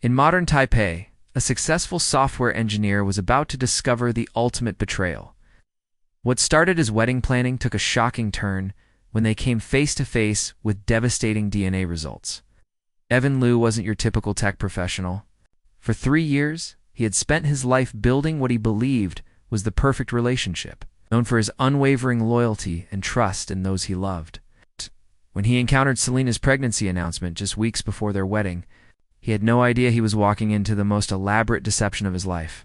In modern Taipei, a successful software engineer was about to discover the ultimate betrayal. What started as wedding planning took a shocking turn when they came face to face with devastating DNA results. Evan Liu wasn't your typical tech professional. For 3 years, he had spent his life building what he believed was the perfect relationship, known for his unwavering loyalty and trust in those he loved. When he encountered Selene's pregnancy announcement just weeks before their wedding, he had no idea he was walking into the most elaborate deception of his life.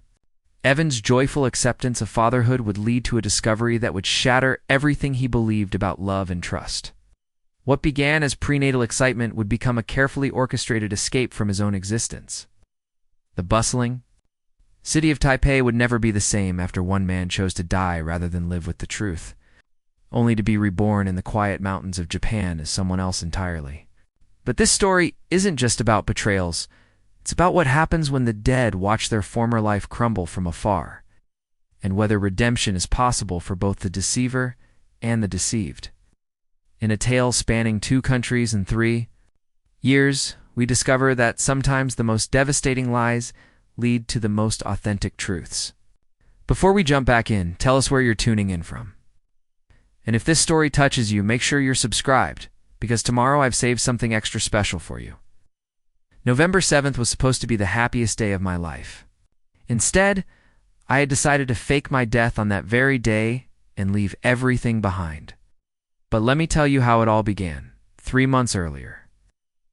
Evan's joyful acceptance of fatherhood would lead to a discovery that would shatter everything he believed about love and trust. What began as prenatal excitement would become a carefully orchestrated escape from his own existence. The bustling city of Taipei would never be the same after one man chose to die rather than live with the truth, only to be reborn in the quiet mountains of Japan as someone else entirely. But this story isn't just about betrayals. It's about what happens when the dead watch their former life crumble from afar, and whether redemption is possible for both the deceiver and the deceived. In a tale spanning 2 countries and 3 years, we discover that sometimes the most devastating lies lead to the most authentic truths. Before we jump back in, tell us where you're tuning in from. And if this story touches you, make sure you're subscribed, because tomorrow I've saved something extra special for you. November 7th was supposed to be the happiest day of my life. Instead, I had decided to fake my death on that very day and leave everything behind. But let me tell you how it all began, 3 months earlier.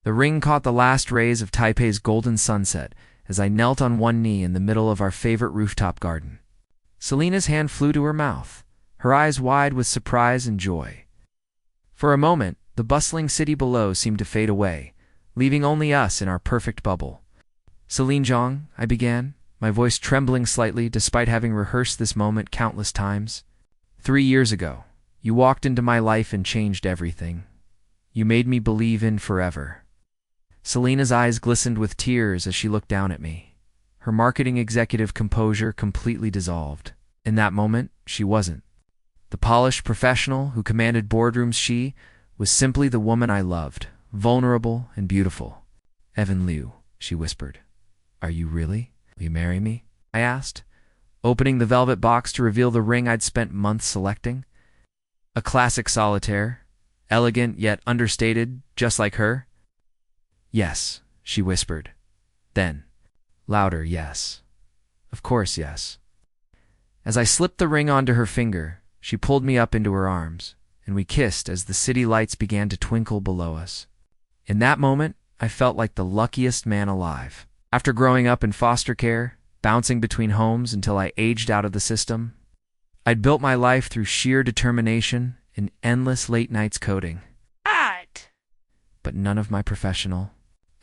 The ring caught the last rays of Taipei's golden sunset as I knelt on one knee in the middle of our favorite rooftop garden. Selene's hand flew to her mouth, her eyes wide with surprise and joy. For a moment, the bustling city below seemed to fade away, leaving only us in our perfect bubble. "Selene Zhang," I began, my voice trembling slightly despite having rehearsed this moment countless times. "3 years ago, you walked into my life and changed everything. You made me believe in forever." Selene's eyes glistened with tears as she looked down at me. Her marketing executive composure completely dissolved. In that moment, she wasn't the polished professional who commanded boardrooms. She was simply the woman I loved, vulnerable and beautiful. "Evan Liu," she whispered. "Are you really? Will you marry me?" I asked, opening the velvet box to reveal the ring I'd spent months selecting. A classic solitaire, elegant yet understated, just like her. "Yes," she whispered. Then, louder, "Yes. Of course, yes." As I slipped the ring onto her finger, she pulled me up into her arms, and we kissed as the city lights began to twinkle below us. In that moment, I felt like the luckiest man alive. After growing up in foster care, bouncing between homes until I aged out of the system, I'd built my life through sheer determination and endless late nights coding. But none of my professional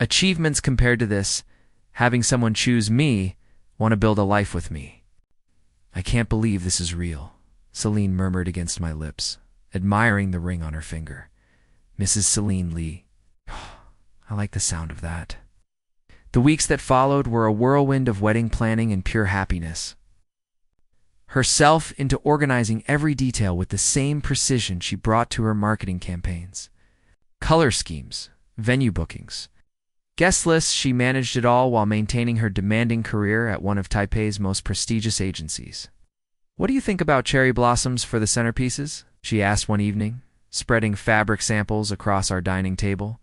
achievements compared to this, having someone choose me, want to build a life with me. "I can't believe this is real," Selene murmured against my lips, admiring the ring on her finger. "Mrs. Selene Lee." I like the sound of that. The weeks that followed were a whirlwind of wedding planning and pure happiness. Herself into organizing every detail with the same precision she brought to her marketing campaigns. Color schemes, venue bookings, guest lists, she managed it all while maintaining her demanding career at one of Taipei's most prestigious agencies. "What do you think about cherry blossoms for the centerpieces?" she asked one evening, spreading fabric samples across our dining table.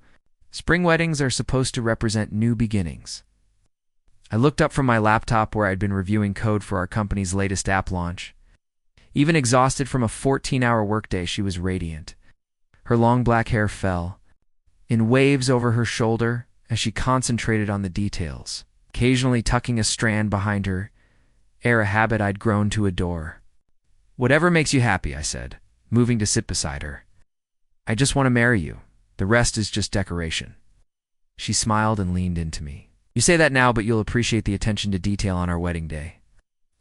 "Spring weddings are supposed to represent new beginnings." I looked up from my laptop where I'd been reviewing code for our company's latest app launch. Even exhausted from a 14-hour workday, she was radiant. Her long black hair fell in waves over her shoulder as she concentrated on the details, occasionally tucking a strand behind her, a habit I'd grown to adore. "Whatever makes you happy," I said, moving to sit beside her. "I just want to marry you. The rest is just decoration." She smiled and leaned into me. "You say that now, but you'll appreciate the attention to detail on our wedding day.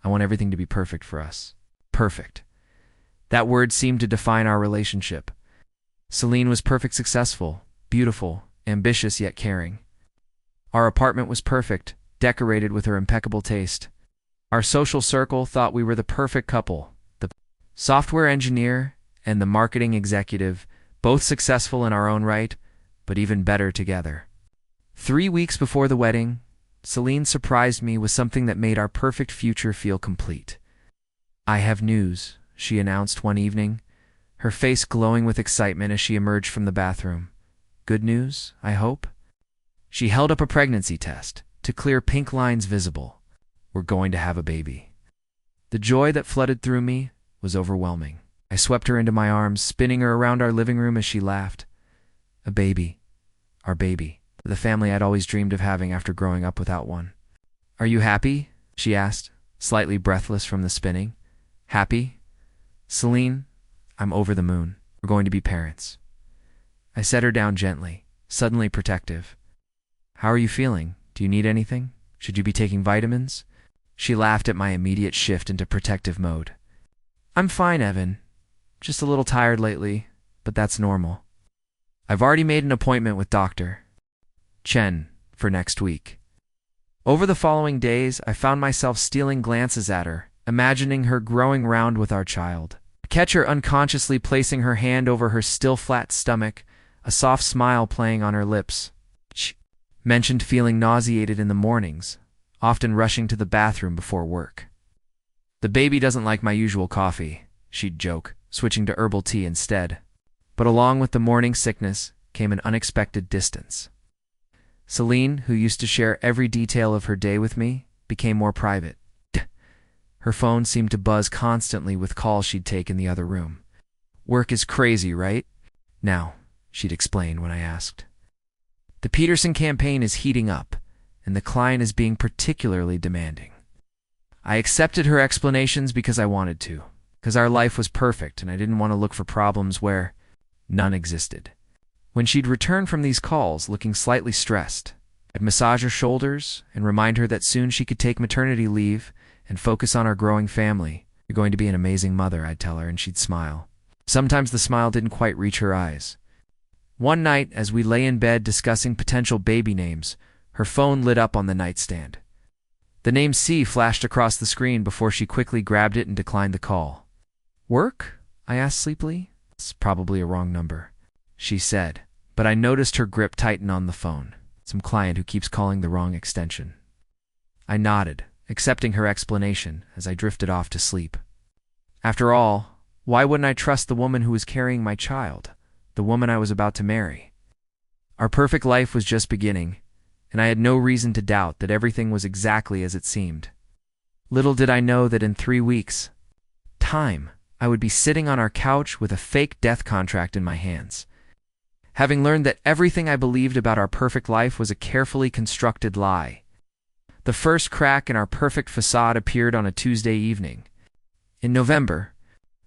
I want everything to be perfect for us." Perfect. That word seemed to define our relationship. Selene was perfect, successful, beautiful, ambitious yet caring. Our apartment was perfect, decorated with her impeccable taste. Our social circle thought we were the perfect couple, the software engineer and the marketing executive, both successful in our own right, but even better together. 3 weeks before the wedding, Selene surprised me with something that made our perfect future feel complete. "I have news," she announced one evening, her face glowing with excitement as she emerged from the bathroom. "Good news, I hope?" She held up a pregnancy test, to clear pink lines visible. "We're going to have a baby." The joy that flooded through me was overwhelming. I swept her into my arms, spinning her around our living room as she laughed. A baby. Our baby. The family I'd always dreamed of having after growing up without one. "Are you happy?" she asked, slightly breathless from the spinning. "Happy?" "Selene, I'm over the moon. We're going to be parents." I set her down gently, suddenly protective. "How are you feeling? Do you need anything? Should you be taking vitamins?" She laughed at my immediate shift into protective mode. "I'm fine, Evan. Just a little tired lately, but that's normal. I've already made an appointment with Dr. Chen for next week." Over the following days, I found myself stealing glances at her, imagining her growing round with our child. I catch her unconsciously placing her hand over her still flat stomach, a soft smile playing on her lips. She mentioned feeling nauseated in the mornings, often rushing to the bathroom before work. "The baby doesn't like my usual coffee," she'd joke, switching to herbal tea instead. But along with the morning sickness came an unexpected distance. Selene, who used to share every detail of her day with me, became more private. Her phone seemed to buzz constantly with calls she'd take in the other room. "Work is crazy, right now," she'd explain when I asked. "The Peterson campaign is heating up, and the client is being particularly demanding." I accepted her explanations because I wanted to, because our life was perfect and I didn't want to look for problems where none existed. When she'd return from these calls looking slightly stressed, I'd massage her shoulders and remind her that soon she could take maternity leave and focus on our growing family. "You're going to be an amazing mother," I'd tell her, and she'd smile. Sometimes the smile didn't quite reach her eyes. One night, as we lay in bed discussing potential baby names, her phone lit up on the nightstand. The name C flashed across the screen before she quickly grabbed it and declined the call. "Work?" I asked sleepily. "It's probably a wrong number," she said, but I noticed her grip tighten on the phone. "Some client who keeps calling the wrong extension." I nodded, accepting her explanation as I drifted off to sleep. After all, why wouldn't I trust the woman who was carrying my child, the woman I was about to marry? Our perfect life was just beginning, and I had no reason to doubt that everything was exactly as it seemed. Little did I know that in 3 weeks' time, I would be sitting on our couch with a fake death contract in my hands, having learned that everything I believed about our perfect life was a carefully constructed lie. The first crack in our perfect facade appeared on a Tuesday evening. In November,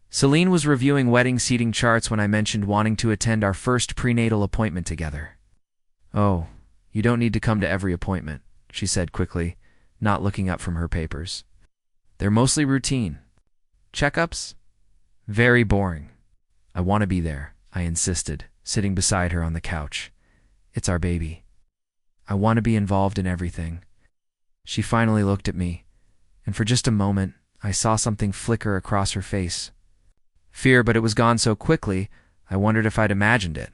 Selene was reviewing wedding seating charts when I mentioned wanting to attend our first prenatal appointment together. "Oh, you don't need to come to every appointment," she said quickly, not looking up from her papers. "They're mostly routine. Checkups? Very boring." "I want to be there," I insisted, sitting beside her on the couch. "It's our baby. I want to be involved in everything." She finally looked at me, and for just a moment, I saw something flicker across her face. Fear, but it was gone so quickly, I wondered if I'd imagined it.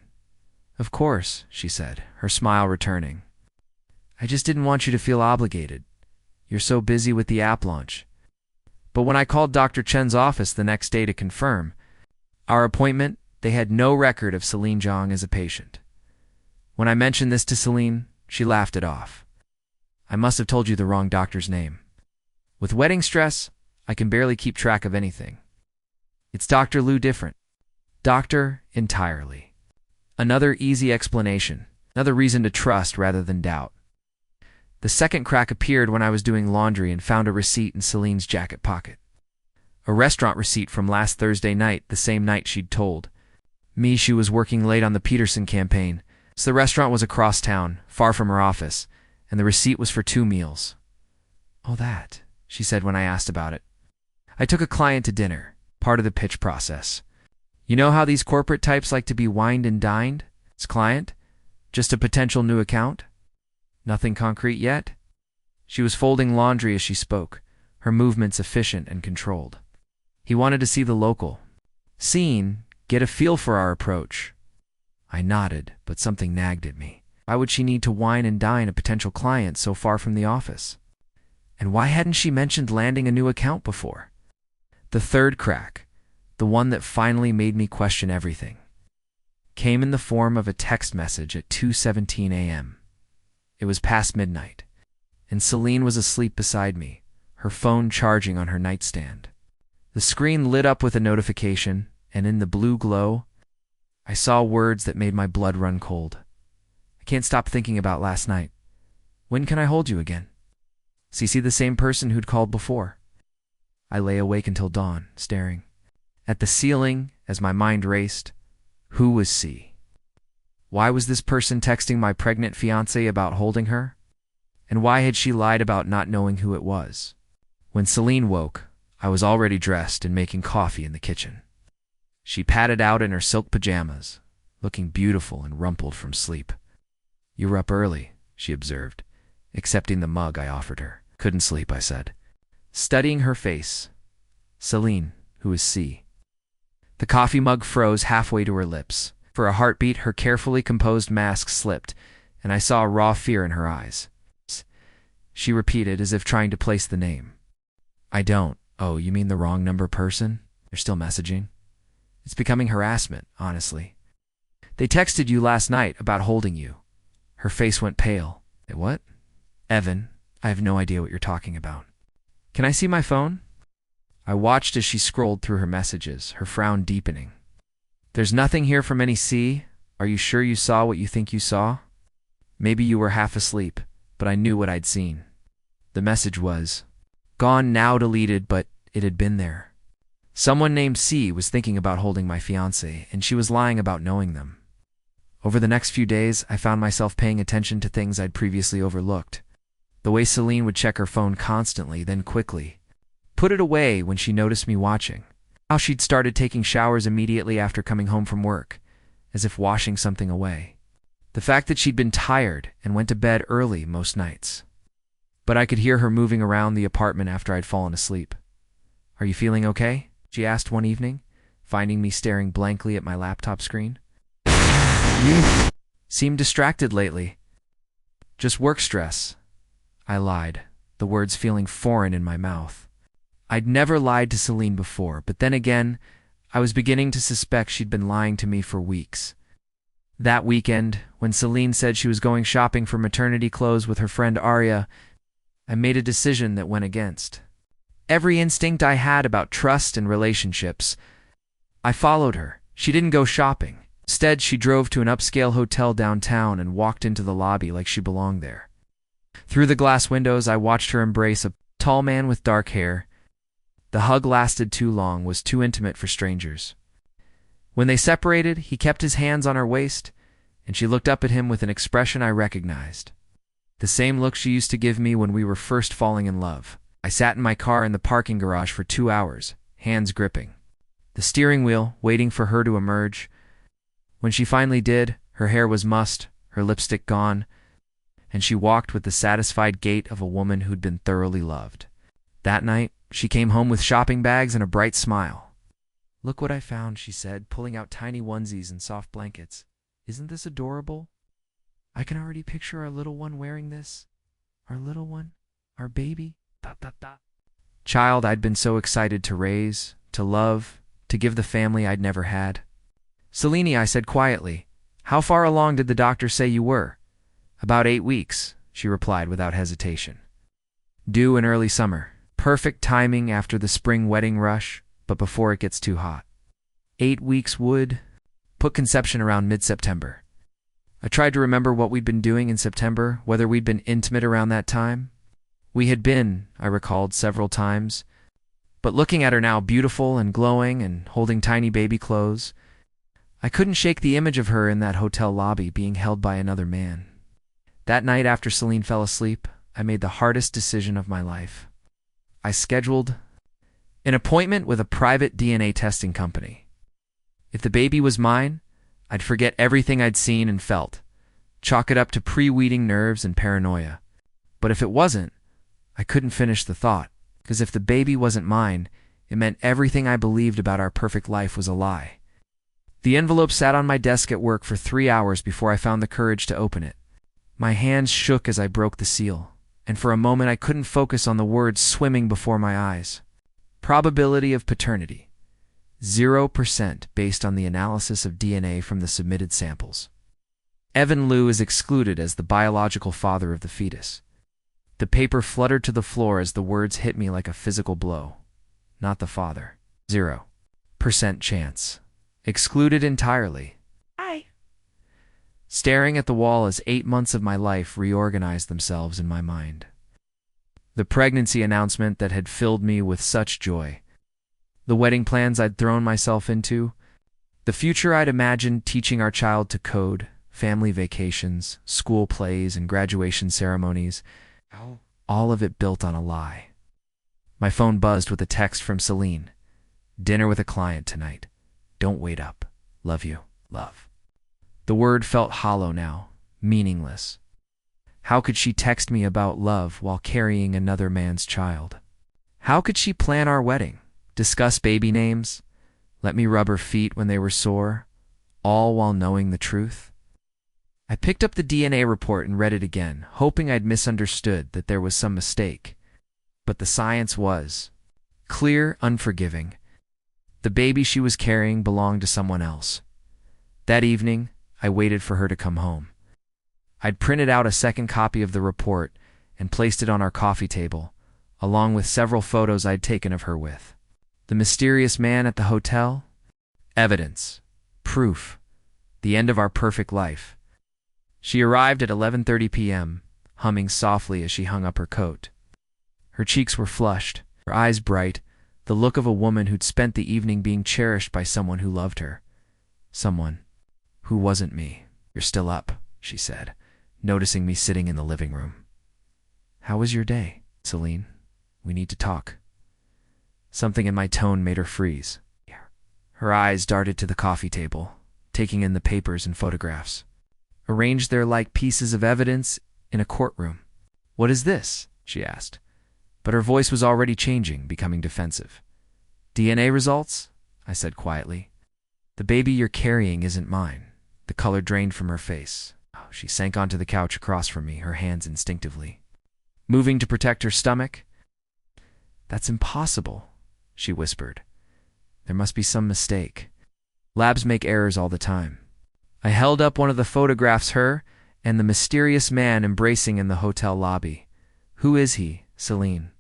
"Of course," she said, her smile returning. "I just didn't want you to feel obligated. You're so busy with the app launch." But when I called Dr. Chen's office the next day to confirm our appointment, they had no record of Selene Zhang as a patient. When I mentioned this to Selene, she laughed it off. "I must have told you the wrong doctor's name. With wedding stress, I can barely keep track of anything. It's Dr. Liu different. Doctor entirely." Another easy explanation, another reason to trust rather than doubt. The second crack appeared when I was doing laundry and found a receipt in Celine's jacket pocket. A restaurant receipt from last Thursday night, the same night she'd told me she was working late on the Peterson campaign, so the restaurant was across town, far from her office, and the receipt was for 2 meals. "Oh, that," she said when I asked about it. "I took a client to dinner, part of the pitch process. You know how these corporate types like to be wined and dined? It's client, just a potential new account. Nothing concrete yet?" She was folding laundry as she spoke, her movements efficient and controlled. "He wanted to see the local scene, get a feel for our approach." I nodded, but something nagged at me. Why would she need to wine and dine a potential client so far from the office? And why hadn't she mentioned landing a new account before? The third crack, the one that finally made me question everything, came in the form of a text message at 2:17 a.m. It was past midnight, and Selene was asleep beside me, her phone charging on her nightstand. The screen lit up with a notification, and in the blue glow, I saw words that made my blood run cold. I can't stop thinking about last night. When can I hold you again? CC the same person who'd called before. I lay awake until dawn, staring at the ceiling as my mind raced. Who was C? Why was this person texting my pregnant fiancé about holding her? And why had she lied about not knowing who it was? When Selene woke, I was already dressed and making coffee in the kitchen. She padded out in her silk pajamas, looking beautiful and rumpled from sleep. You were up early, she observed, accepting the mug I offered her. Couldn't sleep, I said, studying her face. Selene, who is C? The coffee mug froze halfway to her lips. For a heartbeat, her carefully composed mask slipped, and I saw raw fear in her eyes. She repeated, as if trying to place the name. I don't. Oh, you mean the wrong number person? They're still messaging? It's becoming harassment, honestly. They texted you last night about holding you. Her face went pale. What? Evan, I have no idea what you're talking about. Can I see my phone? I watched as she scrolled through her messages, her frown deepening. There's nothing here from any C. Are you sure you saw what you think you saw? Maybe you were half asleep, but I knew what I'd seen. The message was, gone now, deleted, but it had been there. Someone named C was thinking about holding my fiancé, and she was lying about knowing them. Over the next few days, I found myself paying attention to things I'd previously overlooked. The way Selene would check her phone constantly, then quickly put it away when she noticed me watching. How she'd started taking showers immediately after coming home from work, as if washing something away. The fact that she'd been tired and went to bed early most nights. But I could hear her moving around the apartment after I'd fallen asleep. Are you feeling okay? She asked one evening, finding me staring blankly at my laptop screen. You seem distracted lately. Just work stress. I lied, the words feeling foreign in my mouth. I'd never lied to Selene before, but then again, I was beginning to suspect she'd been lying to me for weeks. That weekend, when Selene said she was going shopping for maternity clothes with her friend Arya, I made a decision that went against every instinct I had about trust and relationships. I followed her. She didn't go shopping. Instead, she drove to an upscale hotel downtown and walked into the lobby like she belonged there. Through the glass windows, I watched her embrace a tall man with dark hair. The hug lasted too long, was too intimate for strangers. When they separated, he kept his hands on her waist, and she looked up at him with an expression I recognized. The same look she used to give me when we were first falling in love. I sat in my car in the parking garage for 2 hours, hands gripping the steering wheel, waiting for her to emerge. When she finally did, her hair was mussed, her lipstick gone, and she walked with the satisfied gait of a woman who'd been thoroughly loved. That night, she came home with shopping bags and a bright smile. Look what I found, she said, pulling out tiny onesies and soft blankets. Isn't this adorable? I can already picture our little one wearing this. Our little one, our baby. Child I'd been so excited to raise, to love, to give the family I'd never had. Selene, I said quietly, how far along did the doctor say you were? About 8 weeks, she replied without hesitation. Due in early summer. Perfect timing after the spring wedding rush, but before it gets too hot. 8 weeks would put conception around mid-September. I tried to remember what we'd been doing in September, whether we'd been intimate around that time. We had been, I recalled, several times. But looking at her now, beautiful and glowing and holding tiny baby clothes, I couldn't shake the image of her in that hotel lobby being held by another man. That night after Selene fell asleep, I made the hardest decision of my life. I scheduled an appointment with a private DNA testing company. If the baby was mine, I'd forget everything I'd seen and felt, chalk it up to pre-weeding nerves and paranoia. But if it wasn't, I couldn't finish the thought, because if the baby wasn't mine, it meant everything I believed about our perfect life was a lie. The envelope sat on my desk at work for 3 hours before I found the courage to open it. My hands shook as I broke the seal, and for a moment I couldn't focus on the words swimming before my eyes. Probability of paternity: 0% based on the analysis of DNA from the submitted samples. Evan Liu is excluded as the biological father of the fetus. The paper fluttered to the floor as the words hit me like a physical blow. Not the father. 0% chance. Excluded entirely. Staring at the wall as 8 months of my life reorganized themselves in my mind. The pregnancy announcement that had filled me with such joy. The wedding plans I'd thrown myself into. The future I'd imagined teaching our child to code, family vacations, school plays, and graduation ceremonies. All of it built on a lie. My phone buzzed with a text from Selene. Dinner with a client tonight. Don't wait up. Love you. Love. The word felt hollow now, meaningless. How could she text me about love while carrying another man's child? How could she plan our wedding, discuss baby names, let me rub her feet when they were sore, all while knowing the truth? I picked up the DNA report and read it again, hoping I'd misunderstood, that there was some mistake. But the science was clear, unforgiving. The baby she was carrying belonged to someone else. That evening, I waited for her to come home. I'd printed out a second copy of the report and placed it on our coffee table, along with several photos I'd taken of her with. The mysterious man at the hotel? Evidence. Proof. The end of our perfect life. She arrived at 11:30 p.m., humming softly as she hung up her coat. Her cheeks were flushed, her eyes bright, the look of a woman who'd spent the evening being cherished by someone who loved her. Someone who wasn't me. You're still up, she said, noticing me sitting in the living room. How was your day, Selene? We need to talk. Something in my tone made her freeze. Her eyes darted to the coffee table, taking in the papers and photographs. Arranged there like pieces of evidence in a courtroom. What is this? She asked. But her voice was already changing, becoming defensive. DNA results? I said quietly. The baby you're carrying isn't mine. The color drained from her face. She sank onto the couch across from me, her hands instinctively moving to protect her stomach. That's impossible, she whispered. There must be some mistake. Labs make errors all the time. I held up one of the photographs, her and the mysterious man embracing in the hotel lobby. Who is he, Selene?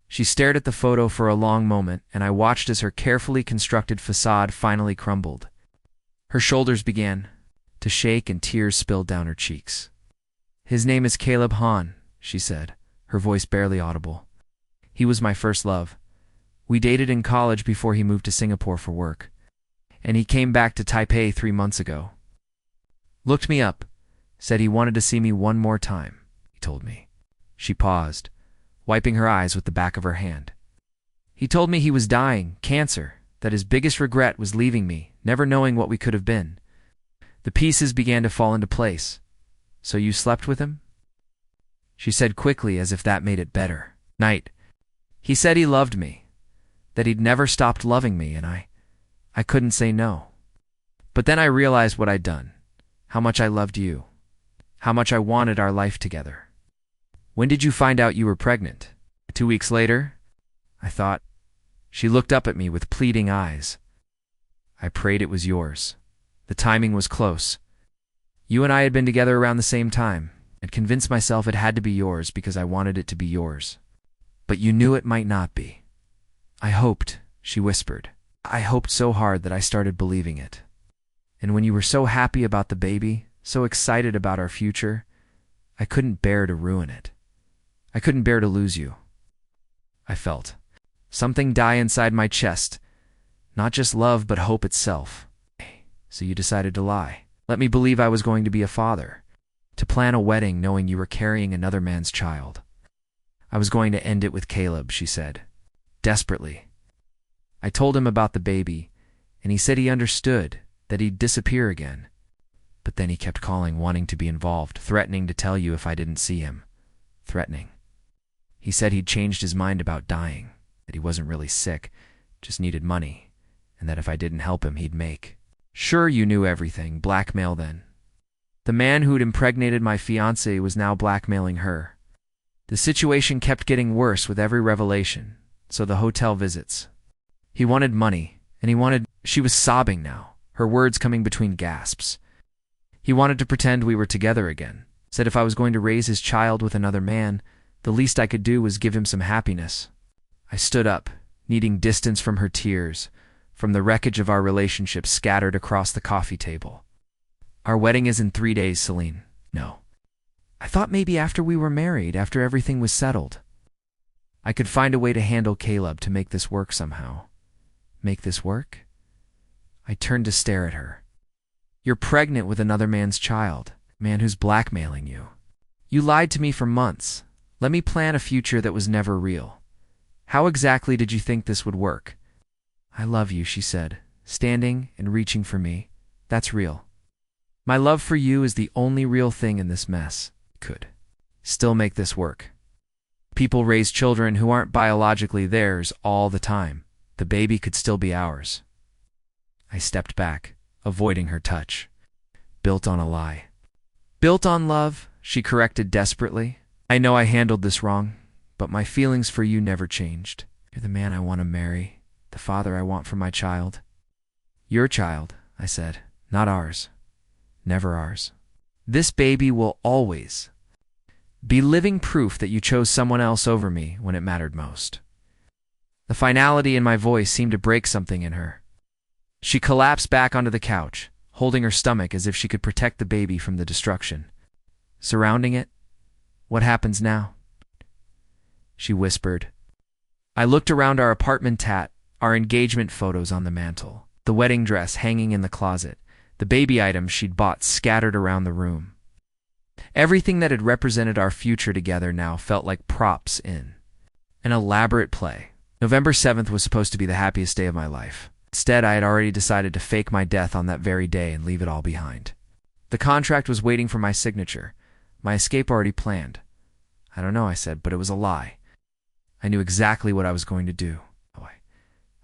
She stared at the photo for a long moment, and I watched as her carefully constructed facade finally crumbled. Her shoulders began to shake and tears spilled down her cheeks. His name is Caleb Hahn, she said, her voice barely audible. He was my first love. We dated in college before he moved to Singapore for work, and he came back to Taipei 3 months ago. Looked me up, said he wanted to see me one more time, he told me. She paused, wiping her eyes with the back of her hand. He told me he was dying, cancer, that his biggest regret was leaving me, never knowing what we could have been. The pieces began to fall into place. So you slept with him? She said quickly, as if that made it better. Night. He said he loved me, that he'd never stopped loving me, and I couldn't say no. But then I realized what I'd done, how much I loved you, how much I wanted our life together. When did you find out you were pregnant? 2 weeks later? I thought. She looked up at me with pleading eyes. I prayed it was yours. The timing was close. You and I had been together around the same time, and convinced myself it had to be yours because I wanted it to be yours. But you knew it might not be. I hoped, she whispered. I hoped so hard that I started believing it. And when you were so happy about the baby, so excited about our future, I couldn't bear to ruin it. I couldn't bear to lose you. I felt something die inside my chest, not just love but hope itself. So you decided to lie. Let me believe I was going to be a father, to plan a wedding knowing you were carrying another man's child. I was going to end it with Caleb, she said, desperately. I told him about the baby, and he said he understood, that he'd disappear again. But then he kept calling, wanting to be involved, threatening to tell you if I didn't see him. Threatening. He said he'd changed his mind about dying, that he wasn't really sick, just needed money, and that if I didn't help him, he'd make. Sure, you knew everything. Blackmail then. The man who'd impregnated my fiancée was now blackmailing her. The situation kept getting worse with every revelation, so the hotel visits. He wanted money, and he wanted— She was sobbing now, her words coming between gasps. He wanted to pretend we were together again, said if I was going to raise his child with another man, the least I could do was give him some happiness. I stood up, needing distance from her tears, from the wreckage of our relationship scattered across the coffee table. Our wedding is in 3 days, Selene. No. I thought maybe after we were married, after everything was settled. I could find a way to handle Caleb to make this work somehow. Make this work? I turned to stare at her. You're pregnant with another man's child, a man who's blackmailing you. You lied to me for months. Let me plan a future that was never real. How exactly did you think this would work? I love you, she said, standing and reaching for me. That's real. My love for you is the only real thing in this mess. Could still make this work. People raise children who aren't biologically theirs all the time. The baby could still be ours. I stepped back, avoiding her touch. Built on a lie. Built on love, she corrected desperately. I know I handled this wrong, but my feelings for you never changed. You're the man I want to marry, the father I want for my child. Your child, I said, not ours. Never ours. This baby will always be living proof that you chose someone else over me when it mattered most. The finality in my voice seemed to break something in her. She collapsed back onto the couch, holding her stomach as if she could protect the baby from the destruction. Surrounding it, what happens now? She whispered. I looked around our apartment, our engagement photos on the mantle, the wedding dress hanging in the closet, the baby items she'd bought scattered around the room. Everything that had represented our future together now felt like props in an elaborate play. November 7th was supposed to be the happiest day of my life. Instead, I had already decided to fake my death on that very day and leave it all behind. The contract was waiting for my signature, my escape already planned. I don't know, I said, but it was a lie. I knew exactly what I was going to do.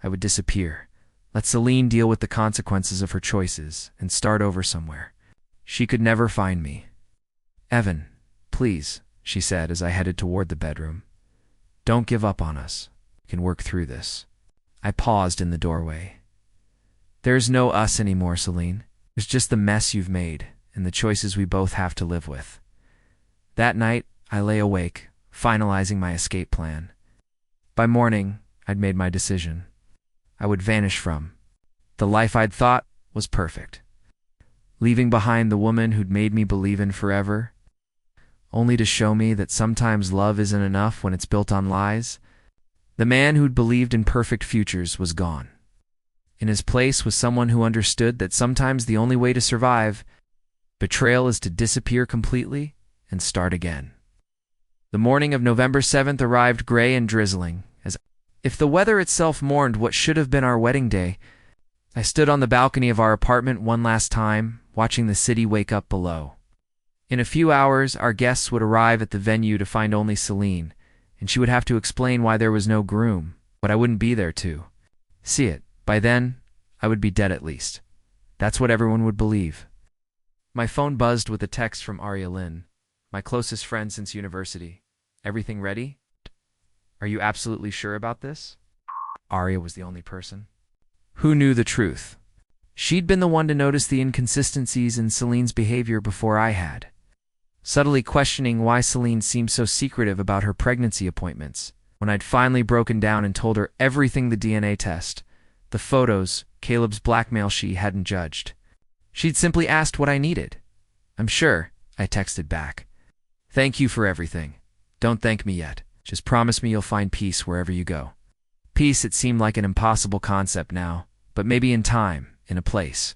I would disappear, let Selene deal with the consequences of her choices, and start over somewhere. She could never find me. Evan, please, she said as I headed toward the bedroom. Don't give up on us. We can work through this. I paused in the doorway. There's no us anymore, Selene. There's just the mess you've made and the choices we both have to live with. That night, I lay awake, finalizing my escape plan. By morning, I'd made my decision. I would vanish from the life I'd thought was perfect, leaving behind the woman who'd made me believe in forever, only to show me that sometimes love isn't enough when it's built on lies. The man who'd believed in perfect futures was gone. In his place was someone who understood that sometimes the only way to survive betrayal is to disappear completely and start again. The morning of November 7th arrived gray and drizzling, as if the weather itself mourned what should have been our wedding day. I stood on the balcony of our apartment one last time, watching the city wake up below. In a few hours, our guests would arrive at the venue to find only Selene, and she would have to explain why there was no groom, but I wouldn't be there to see it. By then, I would be dead at least. That's what everyone would believe. My phone buzzed with a text from Arya Lynn, my closest friend since university. Everything ready? Are you absolutely sure about this? Arya was the only person who knew the truth. She'd been the one to notice the inconsistencies in Selene's behavior before I had, subtly questioning why Selene seemed so secretive about her pregnancy appointments. When I'd finally broken down and told her everything, the DNA test, the photos, Caleb's blackmail, she hadn't judged. She'd simply asked what I needed. I'm sure, I texted back. Thank you for everything. Don't thank me yet. Just promise me you'll find peace wherever you go. Peace, it seemed like an impossible concept now, but maybe in time, in a place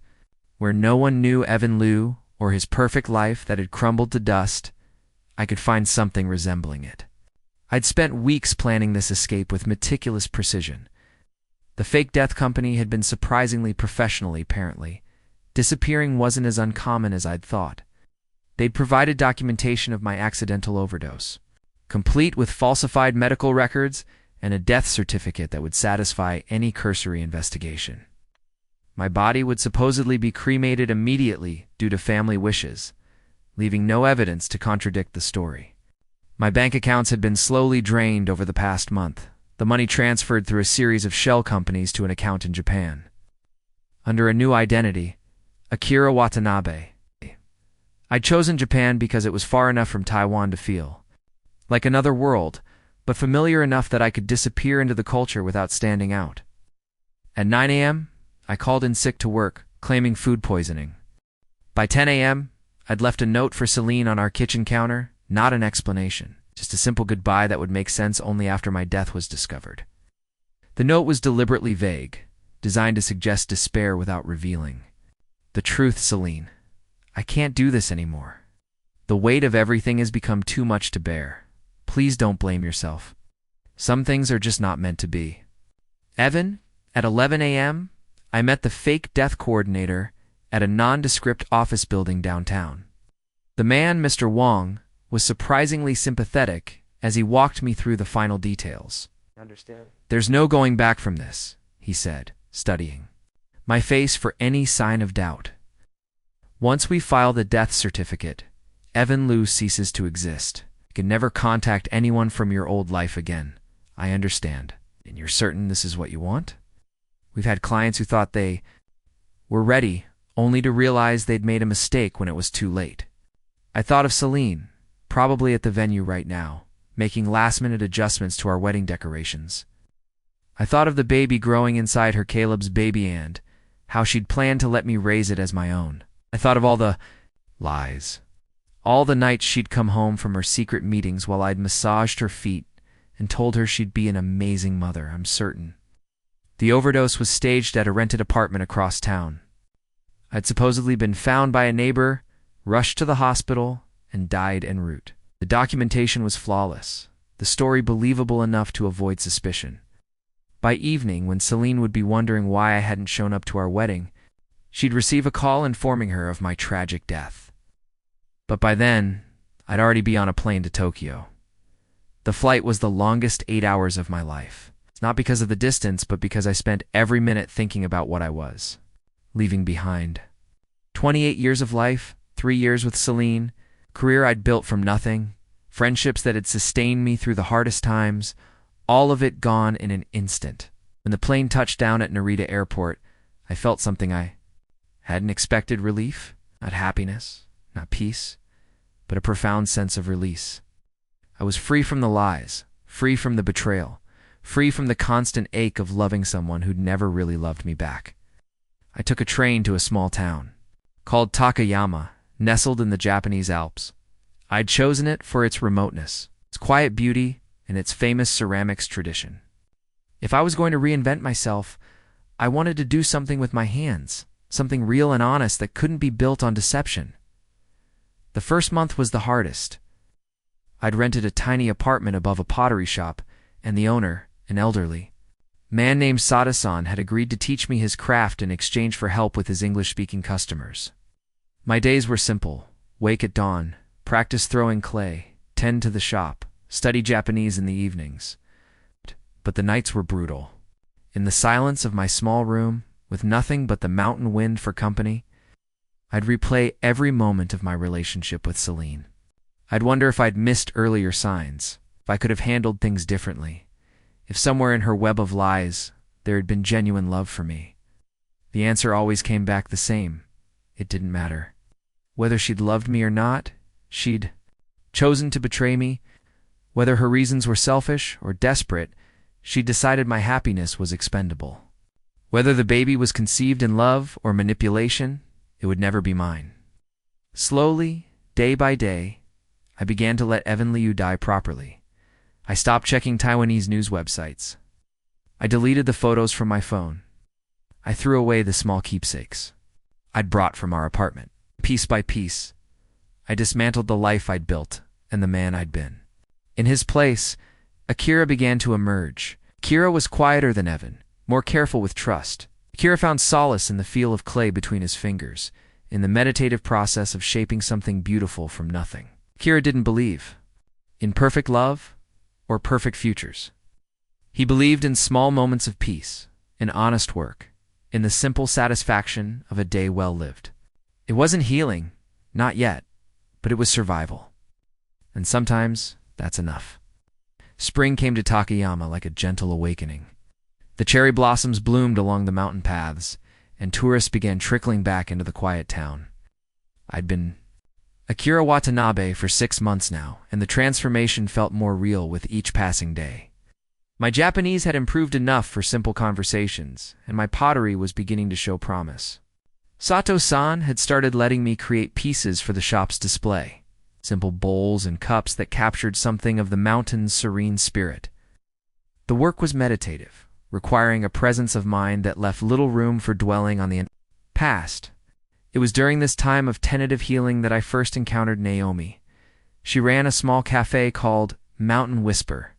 where no one knew Evan Liu or his perfect life that had crumbled to dust, I could find something resembling it. I'd spent weeks planning this escape with meticulous precision. The fake death company had been surprisingly professional, apparently. Disappearing wasn't as uncommon as I'd thought. They'd provided documentation of my accidental overdose, complete with falsified medical records and a death certificate that would satisfy any cursory investigation. My body would supposedly be cremated immediately due to family wishes, leaving no evidence to contradict the story. My bank accounts had been slowly drained over the past month, the money transferred through a series of shell companies to an account in Japan. Under a new identity, Akira Watanabe. I'd chosen Japan because it was far enough from Taiwan to feel like another world, but familiar enough that I could disappear into the culture without standing out. At 9 a.m., I called in sick to work, claiming food poisoning. By 10 a.m., I'd left a note for Selene on our kitchen counter, not an explanation, just a simple goodbye that would make sense only after my death was discovered. The note was deliberately vague, designed to suggest despair without revealing. The truth, Selene. I can't do this anymore. The weight of everything has become too much to bear. Please don't blame yourself. Some things are just not meant to be. Evan, at 11 a.m., I met the fake death coordinator at a nondescript office building downtown. The man, Mr. Wong, was surprisingly sympathetic as he walked me through the final details. Understand? There's no going back from this, he said, studying my face for any sign of doubt. Once we file the death certificate, Evan Liu ceases to exist. You can never contact anyone from your old life again. I understand. And you're certain this is what you want? We've had clients who thought they were ready, only to realize they'd made a mistake when it was too late. I thought of Selene, probably at the venue right now, making last-minute adjustments to our wedding decorations. I thought of the baby growing inside her, Caleb's baby, and how she'd planned to let me raise it as my own. I thought of all the lies, all the nights she'd come home from her secret meetings while I'd massaged her feet and told her she'd be an amazing mother, I'm certain. The overdose was staged at a rented apartment across town. I'd supposedly been found by a neighbor, rushed to the hospital, and died en route. The documentation was flawless, the story believable enough to avoid suspicion. By evening, when Selene would be wondering why I hadn't shown up to our wedding, she'd receive a call informing her of my tragic death. But by then, I'd already be on a plane to Tokyo. The flight was the longest 8 hours of my life. It's not because of the distance, but because I spent every minute thinking about what I was leaving behind. 28 years of life, 3 years with Selene, career I'd built from nothing, friendships that had sustained me through the hardest times, all of it gone in an instant. When the plane touched down at Narita Airport, I felt something I hadn't expected: relief, not happiness, not peace, but a profound sense of release. I was free from the lies, free from the betrayal, free from the constant ache of loving someone who'd never really loved me back. I took a train to a small town called Takayama, nestled in the Japanese Alps. I'd chosen it for its remoteness, its quiet beauty, and its famous ceramics tradition. If I was going to reinvent myself, I wanted to do something with my hands, something real and honest that couldn't be built on deception. The first month was the hardest. I'd rented a tiny apartment above a pottery shop, and the owner, an elderly man named Sada-san, had agreed to teach me his craft in exchange for help with his English-speaking customers. My days were simple: wake at dawn, practice throwing clay, tend to the shop, study Japanese in the evenings. But the nights were brutal. In the silence of my small room, with nothing but the mountain wind for company, I'd replay every moment of my relationship with Selene. I'd wonder if I'd missed earlier signs, if I could have handled things differently, if somewhere in her web of lies there had been genuine love for me. The answer always came back the same: it didn't matter. Whether she'd loved me or not, she'd chosen to betray me. Whether her reasons were selfish or desperate, she'd decided my happiness was expendable. Whether the baby was conceived in love or manipulation, it would never be mine. Slowly, day by day, I began to let Evan Liu die properly. I stopped checking Taiwanese news websites. I deleted the photos from my phone. I threw away the small keepsakes I'd brought from our apartment. Piece by piece, I dismantled the life I'd built and the man I'd been. In his place, Akira began to emerge. Akira was quieter than Evan, more careful with trust. Akira found solace in the feel of clay between his fingers, in the meditative process of shaping something beautiful from nothing. Akira didn't believe in perfect love or perfect futures. He believed in small moments of peace, in honest work, in the simple satisfaction of a day well lived. It wasn't healing, not yet, but it was survival. And sometimes that's enough. Spring came to Takayama like a gentle awakening. The cherry blossoms bloomed along the mountain paths, and tourists began trickling back into the quiet town. I'd been Akira Watanabe for 6 months now, and the transformation felt more real with each passing day. My Japanese had improved enough for simple conversations, and my pottery was beginning to show promise. Sato-san had started letting me create pieces for the shop's display, simple bowls and cups that captured something of the mountain's serene spirit. The work was meditative, requiring a presence of mind that left little room for dwelling on the past. It was during this time of tentative healing that I first encountered Naomi. She ran a small cafe called Mountain Whisper,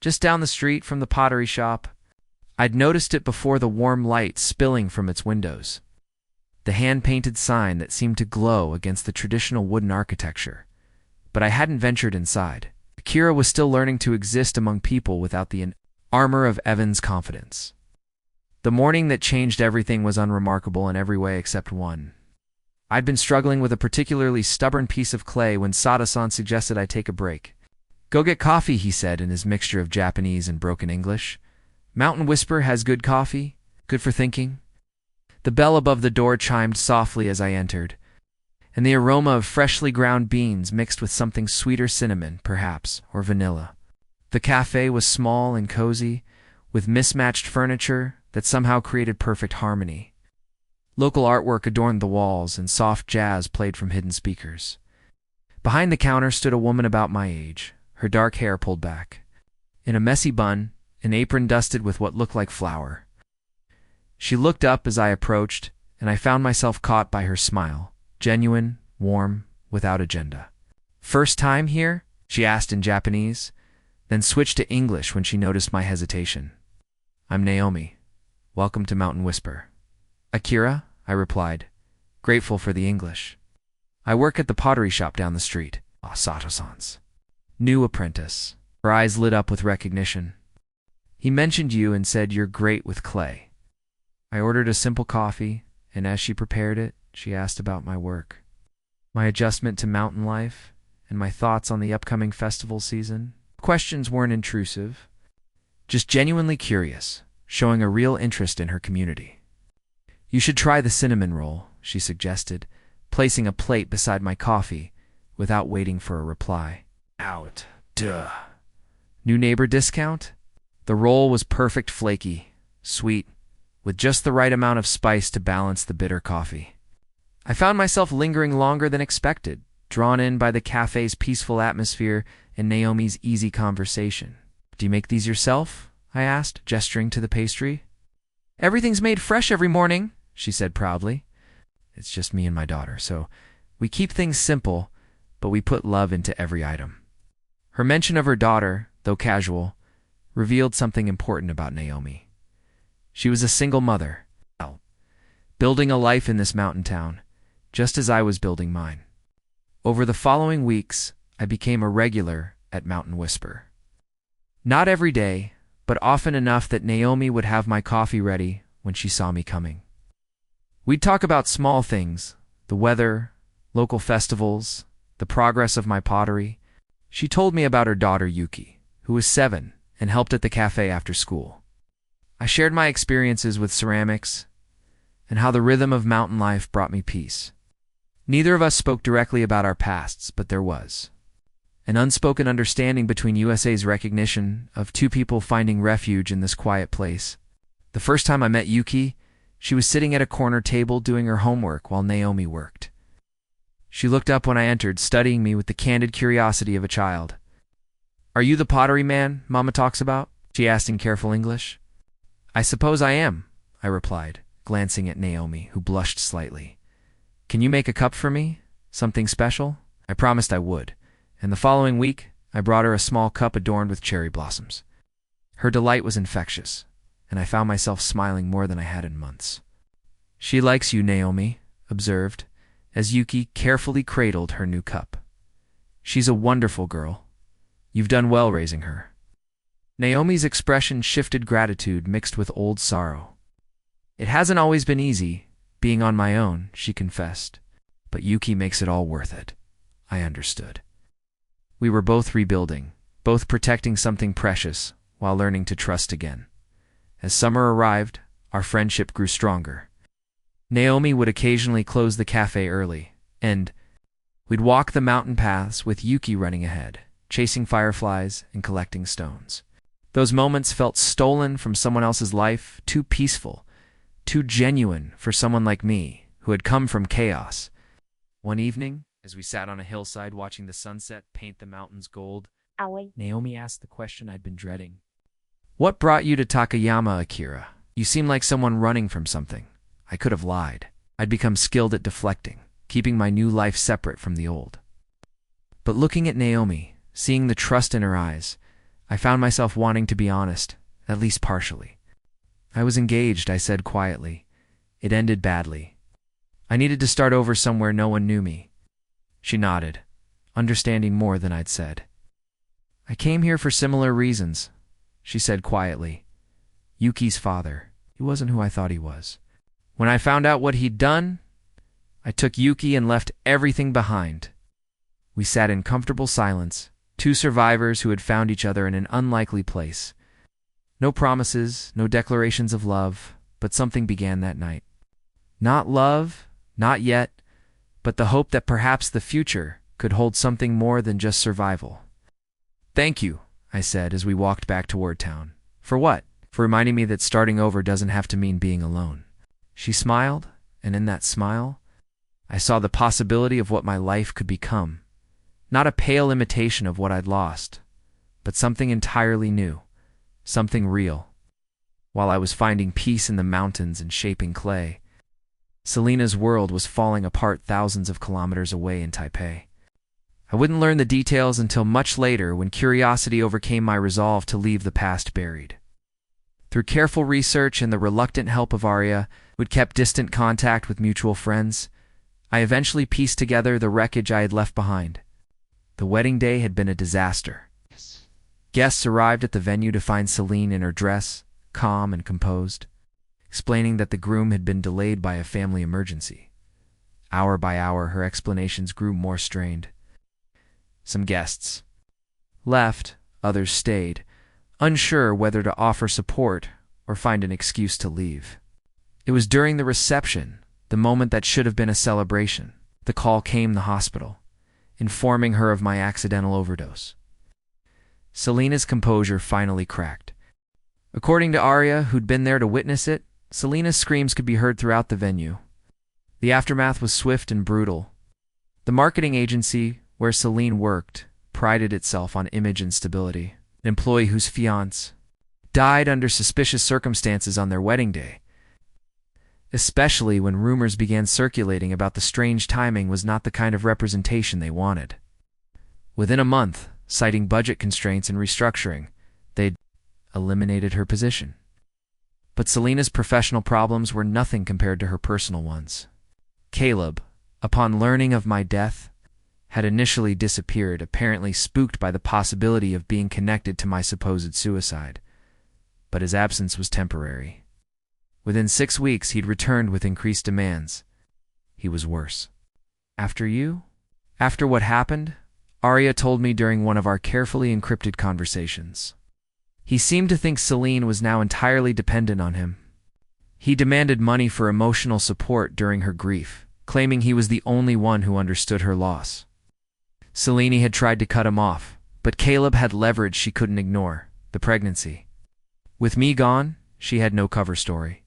just down the street from the pottery shop. I'd noticed it before, the warm light spilling from its windows, the hand-painted sign that seemed to glow against the traditional wooden architecture. But I hadn't ventured inside. Akira was still learning to exist among people without the armor of Evan's confidence. The morning that changed everything was unremarkable in every way except one. I'd been struggling with a particularly stubborn piece of clay when Sato-san suggested I take a break. "Go get coffee," he said in his mixture of Japanese and broken English. "Mountain Whisper has good coffee, good for thinking." The bell above the door chimed softly as I entered, and the aroma of freshly ground beans mixed with something sweeter, cinnamon, perhaps, or vanilla. The cafe was small and cozy, with mismatched furniture that somehow created perfect harmony. Local artwork adorned the walls, and soft jazz played from hidden speakers. Behind the counter stood a woman about my age, her dark hair pulled back. In a messy bun, an apron dusted with what looked like flour. She looked up as I approached, and I found myself caught by her smile, genuine, warm, without agenda. "First time here?" she asked in Japanese, then switched to English when she noticed my hesitation. "I'm Naomi. Welcome to Mountain Whisper." "Akira," I replied, grateful for the English. "I work at the pottery shop down the street." Sato-san's new apprentice. Her eyes lit up with recognition. "He mentioned you and said you're great with clay." I ordered a simple coffee, and as she prepared it, she asked about my work, my adjustment to mountain life, and my thoughts on the upcoming festival season. Questions weren't intrusive, just genuinely curious, showing a real interest in her community. "You should try the cinnamon roll," she suggested, placing a plate beside my coffee without waiting for a reply. Out. Duh. New neighbor discount? The roll was perfect, flaky, sweet, with just the right amount of spice to balance the bitter coffee. I found myself lingering longer than expected, drawn in by the cafe's peaceful atmosphere and Naomi's easy conversation. "Do you make these yourself?" I asked, gesturing to the pastry. "Everything's made fresh every morning," she said proudly. "It's just me and my daughter, so we keep things simple, but we put love into every item." Her mention of her daughter, though casual, revealed something important about Naomi. She was a single mother, building a life in this mountain town, just as I was building mine. Over the following weeks, I became a regular at Mountain Whisper. Not every day, but often enough that Naomi would have my coffee ready when she saw me coming. We'd talk about small things, the weather, local festivals, the progress of my pottery. She told me about her daughter Yuki, who was 7 and helped at the cafe after school. I shared my experiences with ceramics and how the rhythm of mountain life brought me peace. Neither of us spoke directly about our pasts, but there was an unspoken understanding between USA's recognition of two people finding refuge in this quiet place. The first time I met Yuki, she was sitting at a corner table doing her homework while Naomi worked. She looked up when I entered, studying me with the candid curiosity of a child. "Are you the pottery man Mama talks about?" she asked in careful English. "I suppose I am," I replied, glancing at Naomi, who blushed slightly. "Can you make a cup for me? Something special?" I promised I would, and the following week, I brought her a small cup adorned with cherry blossoms. Her delight was infectious, and I found myself smiling more than I had in months. "She likes you," Naomi observed, as Yuki carefully cradled her new cup. "She's a wonderful girl. You've done well raising her." Naomi's expression shifted gratitude mixed with old sorrow. "It hasn't always been easy, being on my own," she confessed. But Yuki makes it all worth it. I understood. We were both rebuilding, both protecting something precious while learning to trust again. As summer arrived, our friendship grew stronger. Naomi would occasionally close the cafe early, and we'd walk the mountain paths with Yuki running ahead, chasing fireflies and collecting stones. Those moments felt stolen from someone else's life, too peaceful, too genuine for someone like me, who had come from chaos. One evening, as we sat on a hillside watching the sunset paint the mountains gold, Naomi asked the question I'd been dreading. "What brought you to Takayama, Akira? You seem like someone running from something." I could have lied. I'd become skilled at deflecting, keeping my new life separate from the old. But looking at Naomi, seeing the trust in her eyes, I found myself wanting to be honest, at least partially. "I was engaged," I said quietly. "It ended badly. I needed to start over somewhere no one knew me." She nodded, understanding more than I'd said. "I came here for similar reasons," she said quietly. "Yuki's father. He wasn't who I thought he was. When I found out what he'd done, I took Yuki and left everything behind." We sat in comfortable silence, two survivors who had found each other in an unlikely place. No promises, no declarations of love, but something began that night. Not love, not yet, but the hope that perhaps the future could hold something more than just survival. "Thank you," I said as we walked back toward town. "For what?" "For reminding me that starting over doesn't have to mean being alone." She smiled, and in that smile, I saw the possibility of what my life could become. Not a pale imitation of what I'd lost, but something entirely new, something real. While I was finding peace in the mountains and shaping clay, Selene's world was falling apart thousands of kilometers away in Taipei. I wouldn't learn the details until much later, when curiosity overcame my resolve to leave the past buried. Through careful research and the reluctant help of Arya, who'd kept distant contact with mutual friends, I eventually pieced together the wreckage I had left behind. The wedding day had been a disaster. Guests arrived at the venue to find Selene in her dress, calm and composed, explaining that the groom had been delayed by a family emergency. Hour by hour, her explanations grew more strained. Some guests left, others stayed, unsure whether to offer support or find an excuse to leave. It was during the reception, the moment that should have been a celebration, the call came the hospital, informing her of my accidental overdose. Selene's composure finally cracked. According to Arya, who'd been there to witness it, Selene's screams could be heard throughout the venue. The aftermath was swift and brutal. The marketing agency where Selene worked prided itself on image and stability. An employee whose fiancé died under suspicious circumstances on their wedding day, especially when rumors began circulating about the strange timing, was not the kind of representation they wanted. Within a month, citing budget constraints and restructuring, they'd eliminated her position. But Selene's professional problems were nothing compared to her personal ones. Caleb, upon learning of my death, had initially disappeared, apparently spooked by the possibility of being connected to my supposed suicide. But his absence was temporary. Within 6 weeks, he'd returned with increased demands. He was worse. "After you?" "After what happened?" Arya told me during one of our carefully encrypted conversations. He seemed to think Selene was now entirely dependent on him. He demanded money for emotional support during her grief, claiming he was the only one who understood her loss. Selene had tried to cut him off, but Caleb had leverage she couldn't ignore: the pregnancy. With me gone, she had no cover story.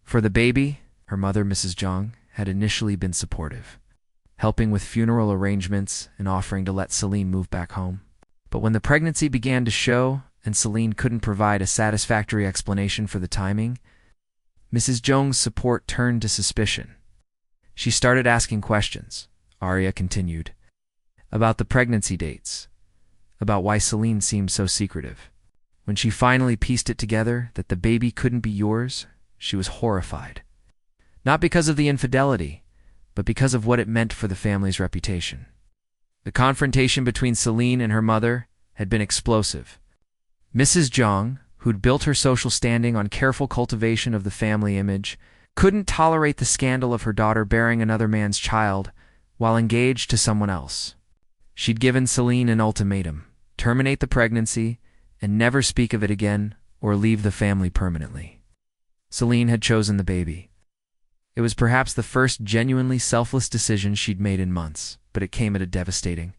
For the baby, her mother, Mrs. Zhang, had initially been supportive, helping with funeral arrangements and offering to let Selene move back home. But when the pregnancy began to show and Selene couldn't provide a satisfactory explanation for the timing, Mrs. Zhang's support turned to suspicion. She started asking questions, Arya continued, about the pregnancy dates, about why Selene seemed so secretive. When she finally pieced it together that the baby couldn't be yours, she was horrified. Not because of the infidelity, but because of what it meant for the family's reputation. The confrontation between Selene and her mother had been explosive. Mrs. Zhang, who'd built her social standing on careful cultivation of the family image, couldn't tolerate the scandal of her daughter bearing another man's child while engaged to someone else. She'd given Selene an ultimatum: terminate the pregnancy and never speak of it again or leave the family permanently. Selene had chosen the baby. It was perhaps the first genuinely selfless decision she'd made in months, but it came at a devastating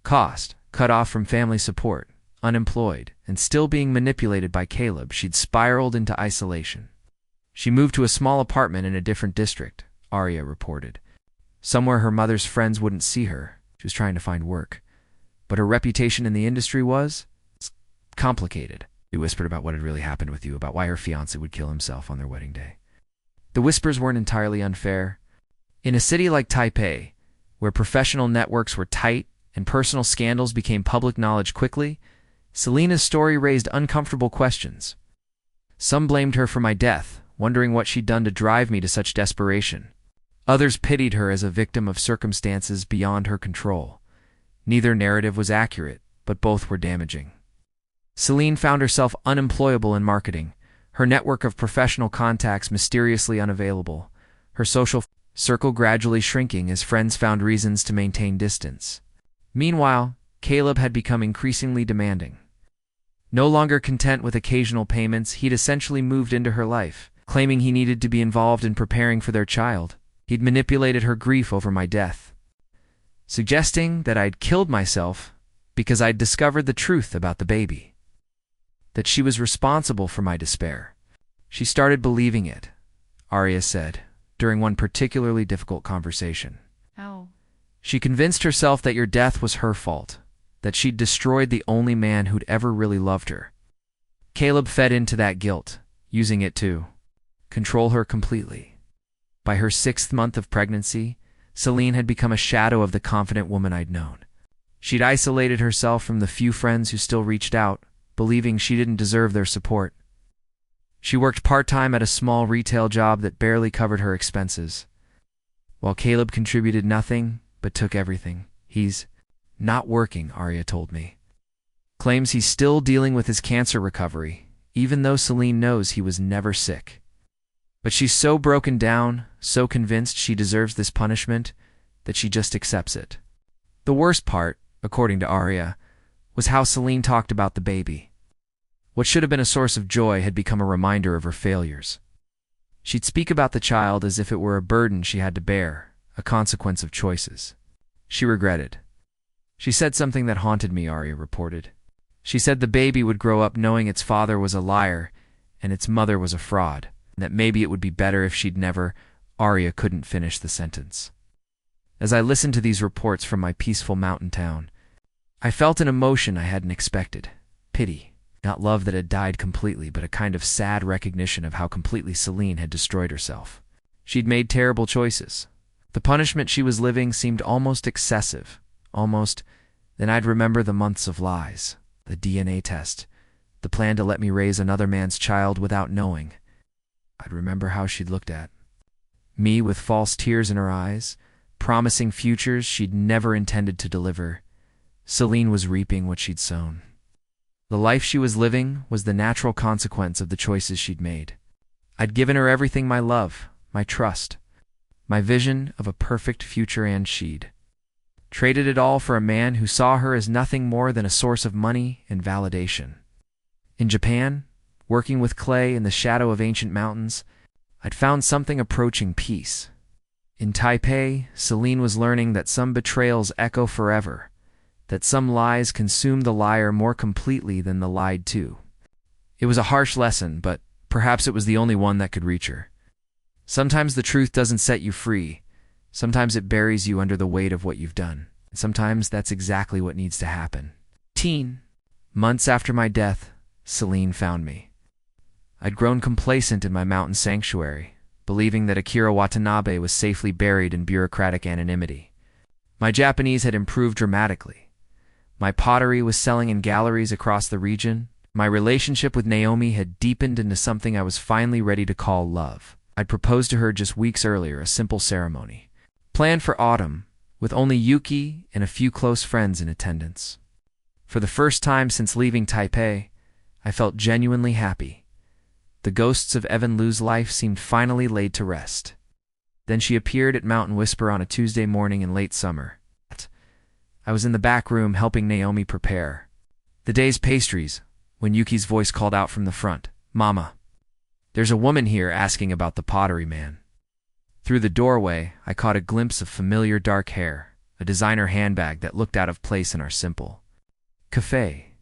cost. Cut off from family support, unemployed, and still being manipulated by Caleb, she'd spiraled into isolation. She moved to a small apartment in a different district, Arya reported. Somewhere her mother's friends wouldn't see her. She was trying to find work. But her reputation in the industry was complicated. She whispered about what had really happened with you, about why her fiancé would kill himself on their wedding day. The whispers weren't entirely unfair. In a city like Taipei, where professional networks were tight and personal scandals became public knowledge quickly, Selene's story raised uncomfortable questions. Some blamed her for my death, wondering what she'd done to drive me to such desperation. Others pitied her as a victim of circumstances beyond her control. Neither narrative was accurate, but both were damaging. Selene found herself unemployable in marketing, her network of professional contacts mysteriously unavailable, her social circle gradually shrinking as friends found reasons to maintain distance. Meanwhile, Caleb had become increasingly demanding. No longer content with occasional payments, he'd essentially moved into her life, claiming he needed to be involved in preparing for their child. He'd manipulated her grief over my death, suggesting that I'd killed myself because I'd discovered the truth about the baby, that she was responsible for my despair. She started believing it, Arya said, during one particularly difficult conversation. How? She convinced herself that your death was her fault, that she'd destroyed the only man who'd ever really loved her. Caleb fed into that guilt, using it to control her completely. By her 6th month of pregnancy, Selene had become a shadow of the confident woman I'd known. She'd isolated herself from the few friends who still reached out, believing she didn't deserve their support. She worked part-time at a small retail job that barely covered her expenses, while Caleb contributed nothing but took everything. He's not working, Arya told me. Claims he's still dealing with his cancer recovery, even though Selene knows he was never sick. But she's so broken down, so convinced she deserves this punishment, that she just accepts it. The worst part, according to Arya, was how Selene talked about the baby. What should have been a source of joy had become a reminder of her failures. She'd speak about the child as if it were a burden she had to bear, a consequence of choices she regretted. She said something that haunted me, Arya reported. She said the baby would grow up knowing its father was a liar and its mother was a fraud, and that maybe it would be better if she'd never. Arya couldn't finish the sentence. As I listened to these reports from my peaceful mountain town, I felt an emotion I hadn't expected. Pity. Not love that had died completely, but a kind of sad recognition of how completely Selene had destroyed herself. She'd made terrible choices. The punishment she was living seemed almost excessive. Then I'd remember the months of lies, the DNA test, the plan to let me raise another man's child without knowing. I'd remember how she'd looked at me with false tears in her eyes, promising futures she'd never intended to deliver. Selene was reaping what she'd sown. The life she was living was the natural consequence of the choices she'd made. I'd given her everything: my love, my trust, my vision of a perfect future, and she'd traded it all for a man who saw her as nothing more than a source of money and validation. In Japan, working with clay in the shadow of ancient mountains, I'd found something approaching peace. In Taipei, Selene was learning that some betrayals echo forever, that some lies consume the liar more completely than the lied to. It was a harsh lesson, but perhaps it was the only one that could reach her. Sometimes the truth doesn't set you free. Sometimes it buries you under the weight of what you've done. And sometimes that's exactly what needs to happen. Months after my death, Selene found me. I'd grown complacent in my mountain sanctuary, believing that Akira Watanabe was safely buried in bureaucratic anonymity. My Japanese had improved dramatically. My pottery was selling in galleries across the region. My relationship with Naomi had deepened into something I was finally ready to call love. I'd proposed to her just weeks earlier, a simple ceremony planned for autumn, with only Yuki and a few close friends in attendance. For the first time since leaving Taipei, I felt genuinely happy. The ghosts of Evan Liu's life seemed finally laid to rest. Then she appeared at Mountain Whisper on a Tuesday morning in late summer. I was in the back room helping Naomi prepare the day's pastries when Yuki's voice called out from the front, "Mama, there's a woman here asking about the pottery man." Through the doorway, I caught a glimpse of familiar dark hair, a designer handbag that looked out of place in our simple cafe.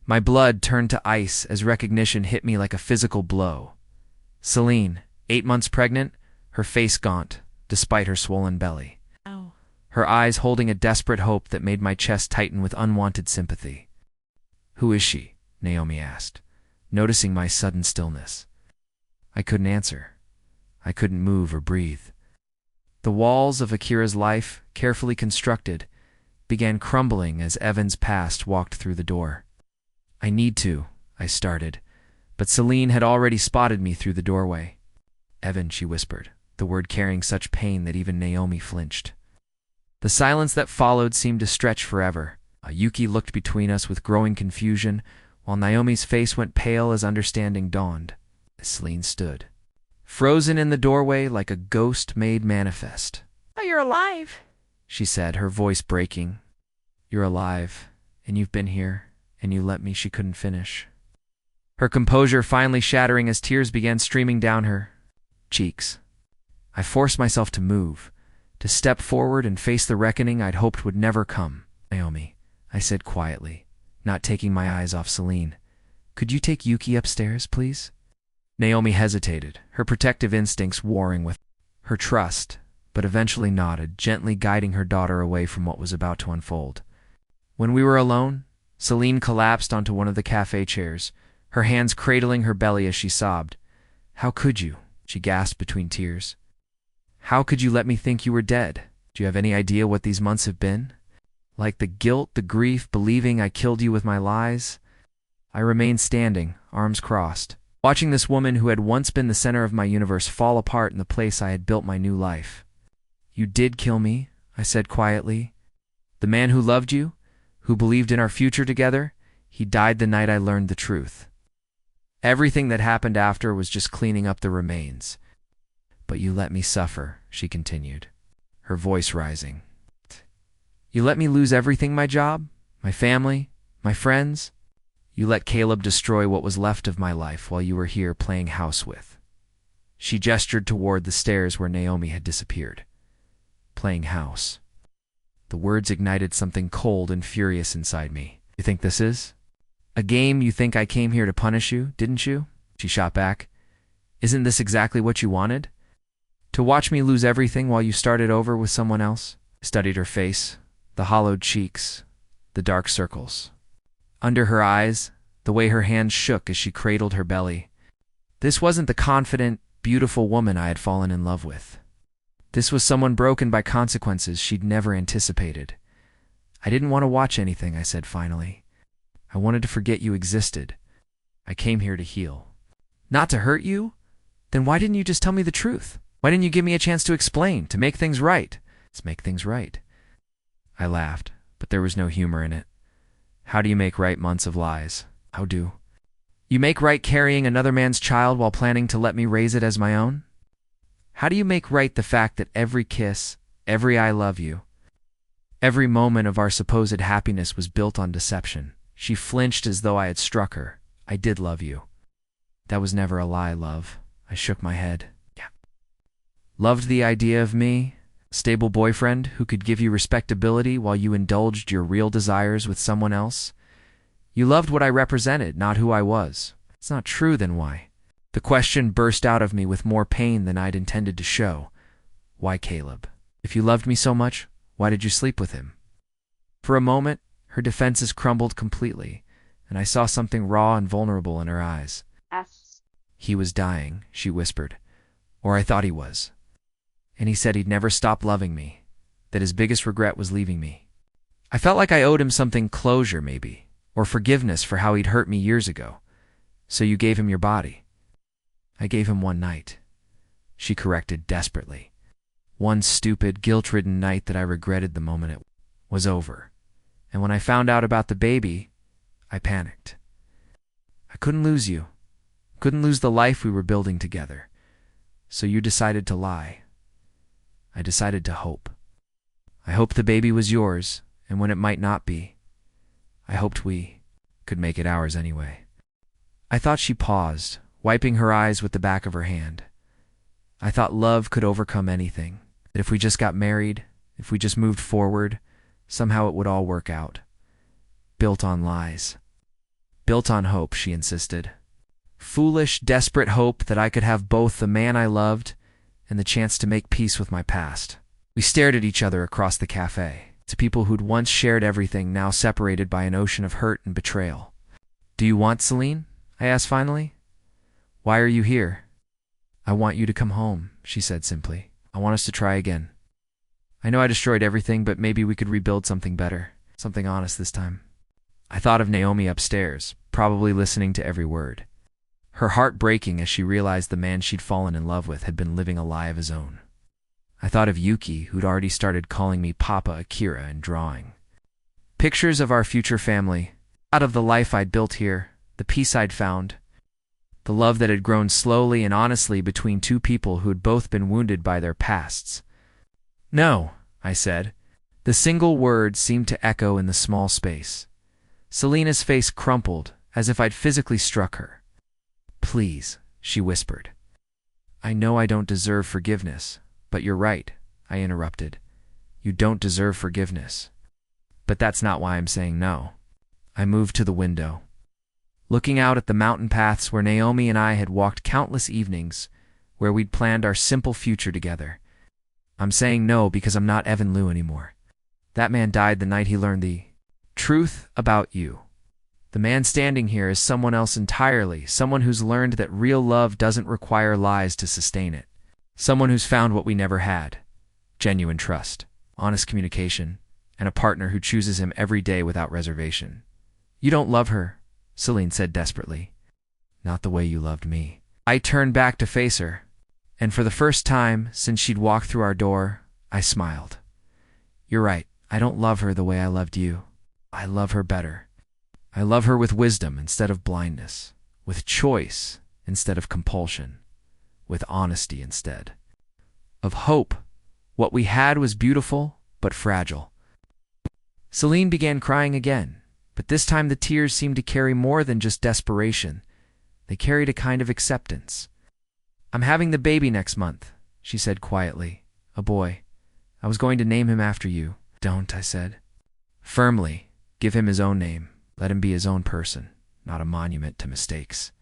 My blood turned to ice as recognition hit me like a physical blow. Selene, 8 months pregnant, her face gaunt, despite her swollen belly. Ow. Her eyes holding a desperate hope that made my chest tighten with unwanted sympathy. "Who is she?" Naomi asked, noticing my sudden stillness. I couldn't answer. I couldn't move or breathe. The walls of Akira's life, carefully constructed, began crumbling as Evan's past walked through the door. "I need to," I started, but Selene had already spotted me through the doorway. "Evan," she whispered, the word carrying such pain that even Naomi flinched. The silence that followed seemed to stretch forever. Yuki looked between us with growing confusion, while Naomi's face went pale as understanding dawned. Selene stood, frozen in the doorway like a ghost made manifest. "Oh, you're alive," she said, her voice breaking. "You're alive, and you've been here, and you let me," she couldn't finish. Her composure finally shattering as tears began streaming down her cheeks. I forced myself to move, to step forward and face the reckoning I'd hoped would never come. "Naomi," I said quietly, not taking my eyes off Selene, "could you take Yuki upstairs, please?" Naomi hesitated, her protective instincts warring with her trust, but eventually nodded, gently guiding her daughter away from what was about to unfold. When we were alone, Selene collapsed onto one of the cafe chairs, her hands cradling her belly as she sobbed. "How could you?" she gasped between tears. "How could you let me think you were dead? Do you have any idea what these months have been? Like the guilt, the grief, believing I killed you with my lies?" I remained standing, arms crossed, watching this woman who had once been the center of my universe fall apart in the place I had built my new life. "You did kill me," I said quietly. "The man who loved you, who believed in our future together, he died the night I learned the truth. Everything that happened after was just cleaning up the remains. But you let me suffer," she continued, her voice rising. "You let me lose everything, my job, my family, my friends. You let Caleb destroy what was left of my life while you were here playing house with." She gestured toward the stairs where Naomi had disappeared. Playing house. The words ignited something cold and furious inside me. "You think this is a game? You think I came here to punish you, didn't you?" she shot back. "Isn't this exactly what you wanted? To watch me lose everything while you started over with someone else?" I studied her face, the hollowed cheeks, the dark circles. Under her eyes, the way her hands shook as she cradled her belly. This wasn't the confident, beautiful woman I had fallen in love with. This was someone broken by consequences she'd never anticipated. "I didn't want to watch anything," I said finally. "I wanted to forget you existed. I came here to heal." "Not to hurt you? Then why didn't you just tell me the truth? Why didn't you give me a chance to explain, to make things right?" "Let's make things right." I laughed, but there was no humor in it. "How do you make right months of lies? How do you make right carrying another man's child while planning to let me raise it as my own? How do you make right the fact that every kiss, every I love you, every moment of our supposed happiness was built on deception?" She flinched as though I had struck her. "I did love you." "That was never a lie, love." I shook my head. "Yeah. Loved the idea of me, a stable boyfriend who could give you respectability while you indulged your real desires with someone else. You loved what I represented, not who I was. It's not true, then why?" The question burst out of me with more pain than I'd intended to show. "Why, Caleb? If you loved me so much, why did you sleep with him?" For a moment, her defenses crumbled completely, and I saw something raw and vulnerable in her eyes. "He was dying," she whispered. "Or I thought he was. And he said he'd never stop loving me, that his biggest regret was leaving me. I felt like I owed him something, closure maybe, or forgiveness for how he'd hurt me years ago. So you gave him your body." "I gave him one night," she corrected desperately. "One stupid, guilt-ridden night that I regretted the moment it was over. And when I found out about the baby, I panicked. I couldn't lose you. Couldn't lose the life we were building together. So you decided to lie. I decided to hope. I hoped the baby was yours, and when it might not be, I hoped we could make it ours anyway. I thought she paused, wiping her eyes with the back of her hand. I thought love could overcome anything, that if we just got married, if we just moved forward, somehow it would all work out. Built on lies. Built on hope, she insisted. Foolish, desperate hope that I could have both the man I loved and the chance to make peace with my past. We stared at each other across the cafe, to people who'd once shared everything, now separated by an ocean of hurt and betrayal. "Do you want Selene?" I asked finally. "Why are you here?" "I want you to come home," she said simply. "I want us to try again. I know I destroyed everything, but maybe we could rebuild something better, something honest this time." I thought of Naomi upstairs, probably listening to every word. Her heart breaking as she realized the man she'd fallen in love with had been living a lie of his own. I thought of Yuki, who'd already started calling me Papa Akira and drawing pictures of our future family, out of the life I'd built here, the peace I'd found, the love that had grown slowly and honestly between two people who'd both been wounded by their pasts. "No," I said. The single word seemed to echo in the small space. Selena's face crumpled, as if I'd physically struck her. "Please," she whispered. "I know I don't deserve forgiveness, but you're right," I interrupted. "You don't deserve forgiveness. But that's not why I'm saying no." I moved to the window, looking out at the mountain paths where Naomi and I had walked countless evenings, where we'd planned our simple future together. "I'm saying no because I'm not Evan Liu anymore. That man died the night he learned the truth about you. The man standing here is someone else entirely, someone who's learned that real love doesn't require lies to sustain it. Someone who's found what we never had: genuine trust, honest communication, and a partner who chooses him every day without reservation." "You don't love her," Selene said desperately. "Not the way you loved me." I turned back to face her, and for the first time since she'd walked through our door, I smiled. "You're right. I don't love her the way I loved you. I love her better. I love her with wisdom instead of blindness, with choice instead of compulsion, with honesty instead of hope. What we had was beautiful, but fragile." Selene began crying again, but this time the tears seemed to carry more than just desperation. They carried a kind of acceptance. "I'm having the baby next month," she said quietly. "A boy. I was going to name him after you." "Don't," I said firmly. "Give him his own name. Let him be his own person, not a monument to mistakes."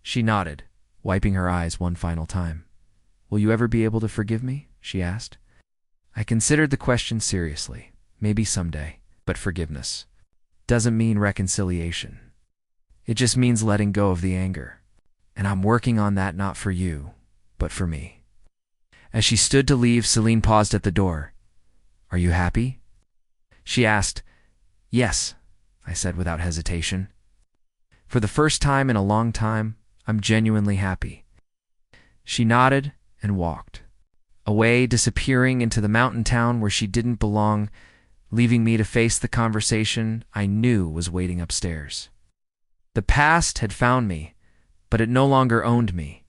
She nodded, wiping her eyes one final time. "Will you ever be able to forgive me?" she asked. I considered the question seriously. Maybe someday, but forgiveness doesn't mean reconciliation. It just means letting go of the anger. And I'm working on that, not for you, but for me. As she stood to leave, Selene paused at the door. "Are you happy?" she asked. "Yes," I said without hesitation. "For the first time in a long time, I'm genuinely happy." She nodded and walked away, disappearing into the mountain town where she didn't belong, leaving me to face the conversation I knew was waiting upstairs. The past had found me, but it no longer owned me.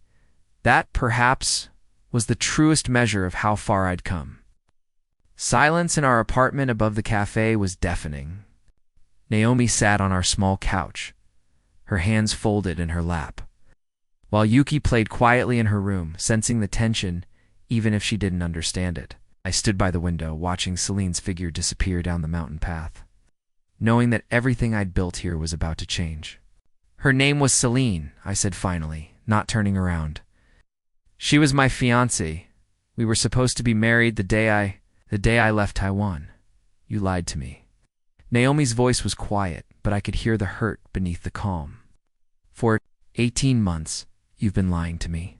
That, perhaps, was the truest measure of how far I'd come. Silence in our apartment above the cafe was deafening. Naomi sat on our small couch, her hands folded in her lap, while Yuki played quietly in her room, sensing the tension even if she didn't understand it. I stood by the window, watching Selene's figure disappear down the mountain path, knowing that everything I'd built here was about to change. "Her name was Selene," I said finally, not turning around. "She was my fiancée. We were supposed to be married the day I left Taiwan. You lied to me." Naomi's voice was quiet, but I could hear the hurt beneath the calm. "For 18 months, you've been lying to me."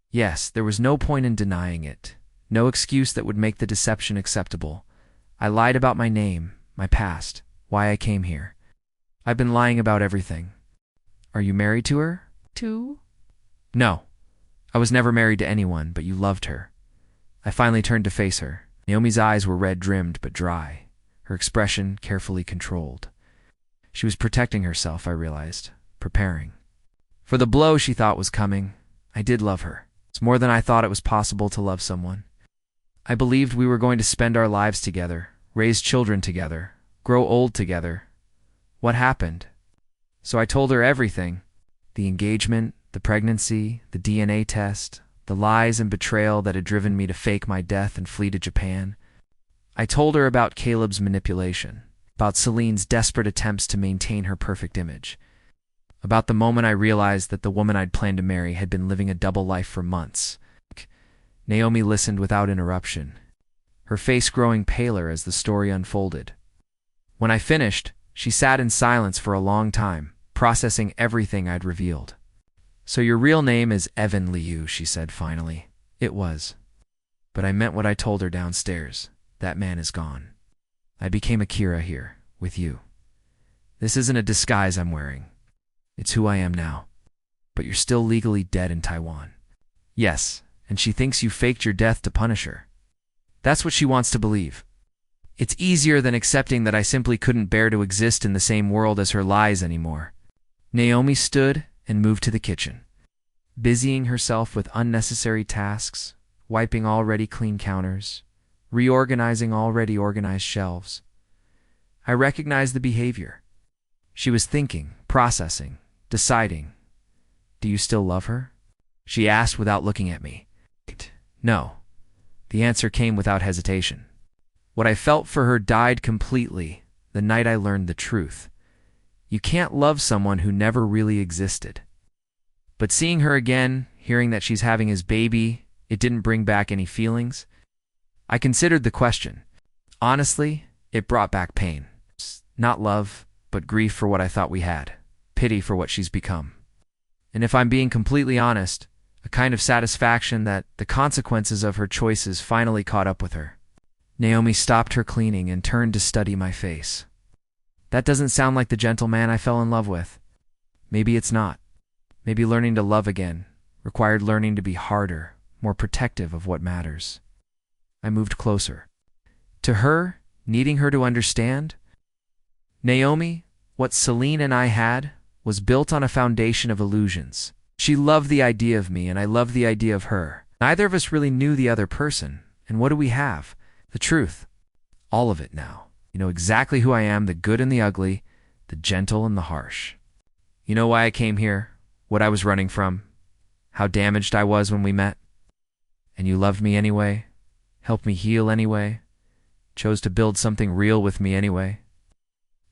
Yes, there was no point in denying it, no excuse that would make the deception acceptable. I lied about my name, my past, why I came here. I've been lying about everything. "Are you married to her, too?" "No. I was never married to anyone, but you loved her." I finally turned to face her. Naomi's eyes were red-rimmed but dry, her expression carefully controlled. She was protecting herself, I realized, preparing for the blow she thought was coming. I did love her. It's more than I thought it was possible to love someone. I believed we were going to spend our lives together, raise children together, grow old together. What happened? So I told her everything. The engagement, the pregnancy, the DNA test, the lies and betrayal that had driven me to fake my death and flee to Japan. I told her about Caleb's manipulation, about Selene's desperate attempts to maintain her perfect image, about the moment I realized that the woman I'd planned to marry had been living a double life for months. Naomi listened without interruption, her face growing paler as the story unfolded. When I finished, she sat in silence for a long time, processing everything I'd revealed. "So your real name is Evan Liu," she said finally. It was. But I meant what I told her downstairs. That man is gone. I became Akira here, with you. This isn't a disguise I'm wearing. It's who I am now. But you're still legally dead in Taiwan. Yes, and she thinks you faked your death to punish her. That's what she wants to believe. It's easier than accepting that I simply couldn't bear to exist in the same world as her lies anymore. Naomi stood and moved to the kitchen, busying herself with unnecessary tasks, wiping already clean counters, reorganizing already organized shelves. I recognized the behavior. She was thinking, processing, deciding. "Do you still love her?" she asked without looking at me. No. The answer came without hesitation. What I felt for her died completely the night I learned the truth. You can't love someone who never really existed. But seeing her again, hearing that she's having his baby, it didn't bring back any feelings. I considered the question. Honestly, it brought back pain. Not love, but grief for what I thought we had. Pity for what she's become. And if I'm being completely honest, a kind of satisfaction that the consequences of her choices finally caught up with her. Naomi stopped her cleaning and turned to study my face. That doesn't sound like the gentle man I fell in love with. Maybe it's not. Maybe learning to love again required learning to be harder, more protective of what matters. I moved closer. To her, needing her to understand. Naomi, what Selene and I had was built on a foundation of illusions. She loved the idea of me, and I loved the idea of her. Neither of us really knew the other person. And what do we have? The truth. All of it now. You know exactly who I am, the good and the ugly, the gentle and the harsh. You know why I came here? What I was running from? How damaged I was when we met? And you loved me anyway? Helped me heal anyway? Chose to build something real with me anyway?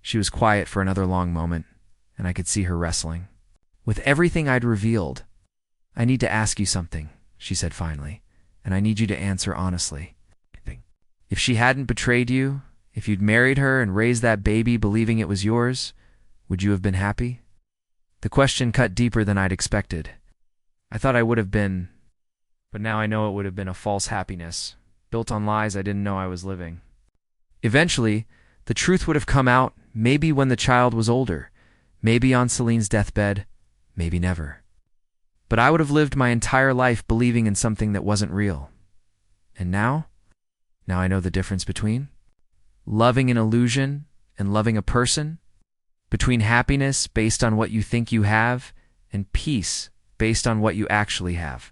She was quiet for another long moment, and I could see her wrestling. With everything I'd revealed, "I need to ask you something," she said finally, "and I need you to answer honestly. If she hadn't betrayed you, if you'd married her and raised that baby believing it was yours, would you have been happy?" The question cut deeper than I'd expected. I thought I would have been, but now I know it would have been a false happiness, built on lies I didn't know I was living. Eventually, the truth would have come out, maybe when the child was older, maybe on Selene's deathbed, maybe never. But I would have lived my entire life believing in something that wasn't real. And now? Now I know the difference between loving an illusion and loving a person, between happiness based on what you think you have and peace based on what you actually have.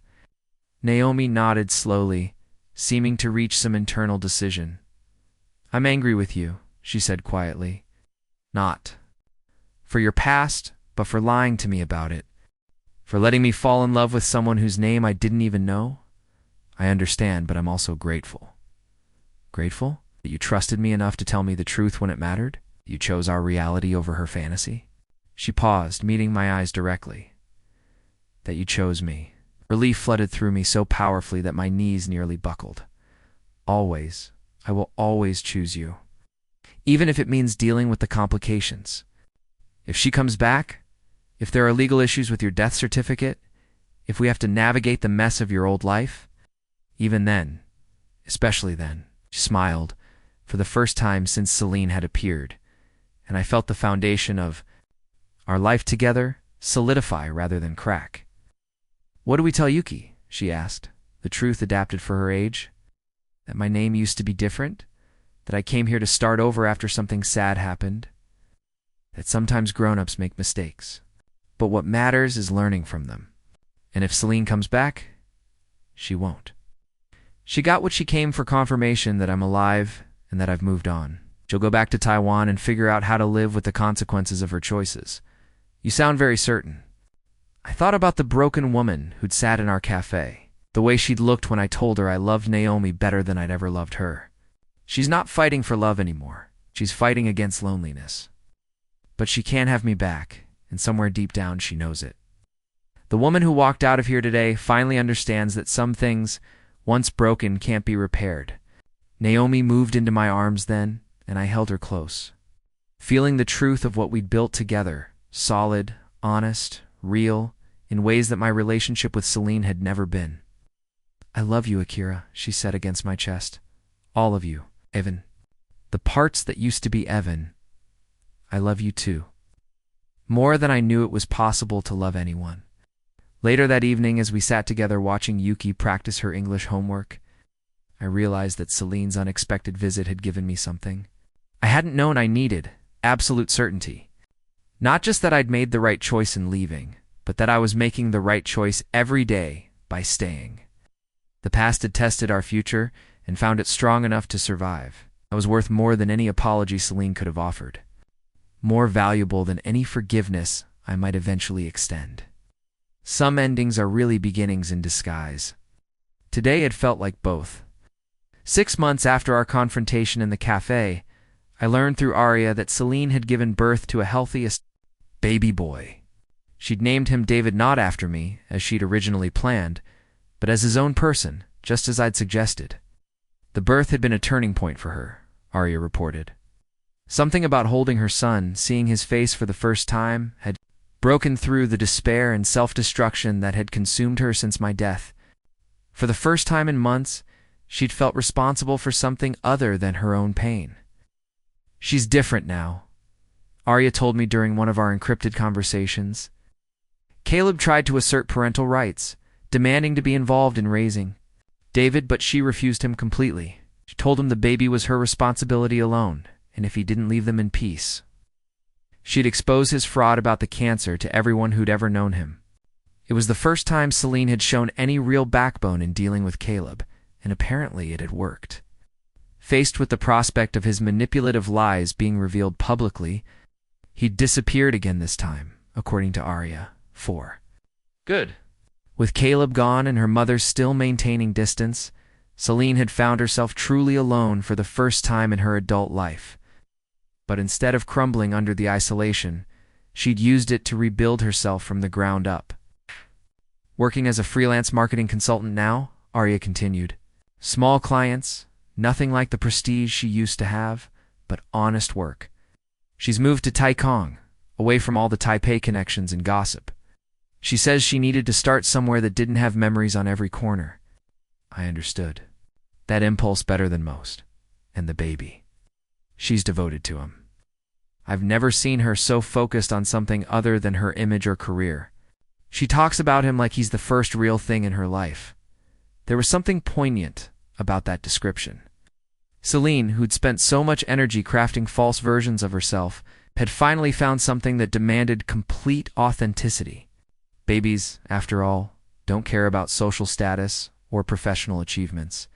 Naomi nodded slowly, seeming to reach some internal decision. "I'm angry with you," she said quietly. "Not for your past, but for lying to me about it. For letting me fall in love with someone whose name I didn't even know. I understand, but I'm also grateful." "Grateful? That you trusted me enough to tell me the truth when it mattered? You chose our reality over her fantasy?" She paused, meeting my eyes directly. "That you chose me." Relief flooded through me so powerfully that my knees nearly buckled. "Always. I will always choose you. Even if it means dealing with the complications. If she comes back, if there are legal issues with your death certificate, if we have to navigate the mess of your old life, even then, especially then," she smiled, for the first time since Selene had appeared, and I felt the foundation of our life together solidify rather than crack. "What do we tell Yuki?" she asked, the truth adapted for her age. That my name used to be different? That I came here to start over after something sad happened? That sometimes grown-ups make mistakes, but what matters is learning from them. And if Selene comes back, she won't. She got what she came for: confirmation that I'm alive and that I've moved on. She'll go back to Taiwan and figure out how to live with the consequences of her choices. You sound very certain. I thought about the broken woman who'd sat in our cafe, the way she'd looked when I told her I loved Naomi better than I'd ever loved her. She's not fighting for love anymore. She's fighting against loneliness. But she can't have me back, and somewhere deep down she knows it. The woman who walked out of here today finally understands that some things, once broken, can't be repaired. Naomi moved into my arms then, and I held her close, feeling the truth of what we'd built together, solid, honest, real, in ways that my relationship with Selene had never been. I love you, Akira, she said against my chest. All of you, Evan. The parts that used to be Evan. I love you too. More than I knew it was possible to love anyone. Later that evening, as we sat together watching Yuki practice her English homework, I realized that Selene's unexpected visit had given me something I hadn't known I needed: absolute certainty. Not just that I'd made the right choice in leaving, but that I was making the right choice every day by staying. The past had tested our future and found it strong enough to survive. I was worth more than any apology Selene could have offered, more valuable than any forgiveness I might eventually extend. Some endings are really beginnings in disguise. Today it felt like both. 6 months after our confrontation in the cafe, I learned through Arya that Selene had given birth to a healthy baby boy. She'd named him David not after me, as she'd originally planned, but as his own person, just as I'd suggested. The birth had been a turning point for her, Arya reported. Something about holding her son, seeing his face for the first time, had broken through the despair and self-destruction that had consumed her since my death. For the first time in months, she'd felt responsible for something other than her own pain. She's different now, Arya told me during one of our encrypted conversations. Caleb tried to assert parental rights, demanding to be involved in raising David, but she refused him completely. She told him the baby was her responsibility alone, and if he didn't leave them in peace, she'd expose his fraud about the cancer to everyone who'd ever known him. It was the first time Selene had shown any real backbone in dealing with Caleb, and apparently it had worked. Faced with the prospect of his manipulative lies being revealed publicly, he'd disappeared again this time, according to Arya. 4. Good. With Caleb gone and her mother still maintaining distance, Selene had found herself truly alone for the first time in her adult life. But instead of crumbling under the isolation, she'd used it to rebuild herself from the ground up. Working as a freelance marketing consultant now, Arya continued. Small clients, nothing like the prestige she used to have, but honest work. She's moved to Taikong, away from all the Taipei connections and gossip. She says she needed to start somewhere that didn't have memories on every corner. I understood. That impulse better than most. And the baby. She's devoted to him. I've never seen her so focused on something other than her image or career. She talks about him like he's the first real thing in her life. There was something poignant about that description. Selene, who'd spent so much energy crafting false versions of herself, had finally found something that demanded complete authenticity. Babies, after all, don't care about social status or professional achievements.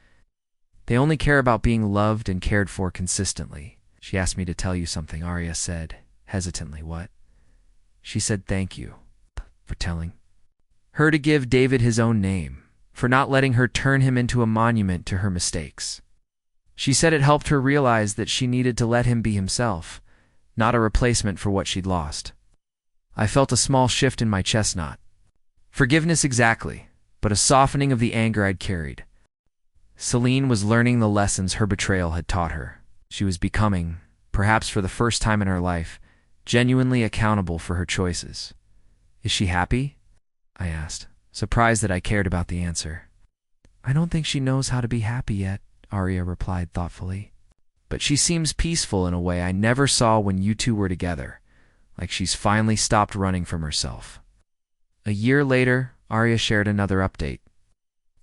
They only care about being loved and cared for consistently. She asked me to tell you something, Arya said, hesitantly. What? She said thank you for telling her to give David his own name, for not letting her turn him into a monument to her mistakes. She said it helped her realize that she needed to let him be himself, not a replacement for what she'd lost. I felt a small shift in my chest knot. Forgiveness exactly, but a softening of the anger I'd carried. Selene was learning the lessons her betrayal had taught her. She was becoming, perhaps for the first time in her life, genuinely accountable for her choices. Is she happy? I asked, surprised that I cared about the answer. I don't think she knows how to be happy yet, Arya replied thoughtfully. But she seems peaceful in a way I never saw when you two were together, like she's finally stopped running from herself. A year later, Arya shared another update.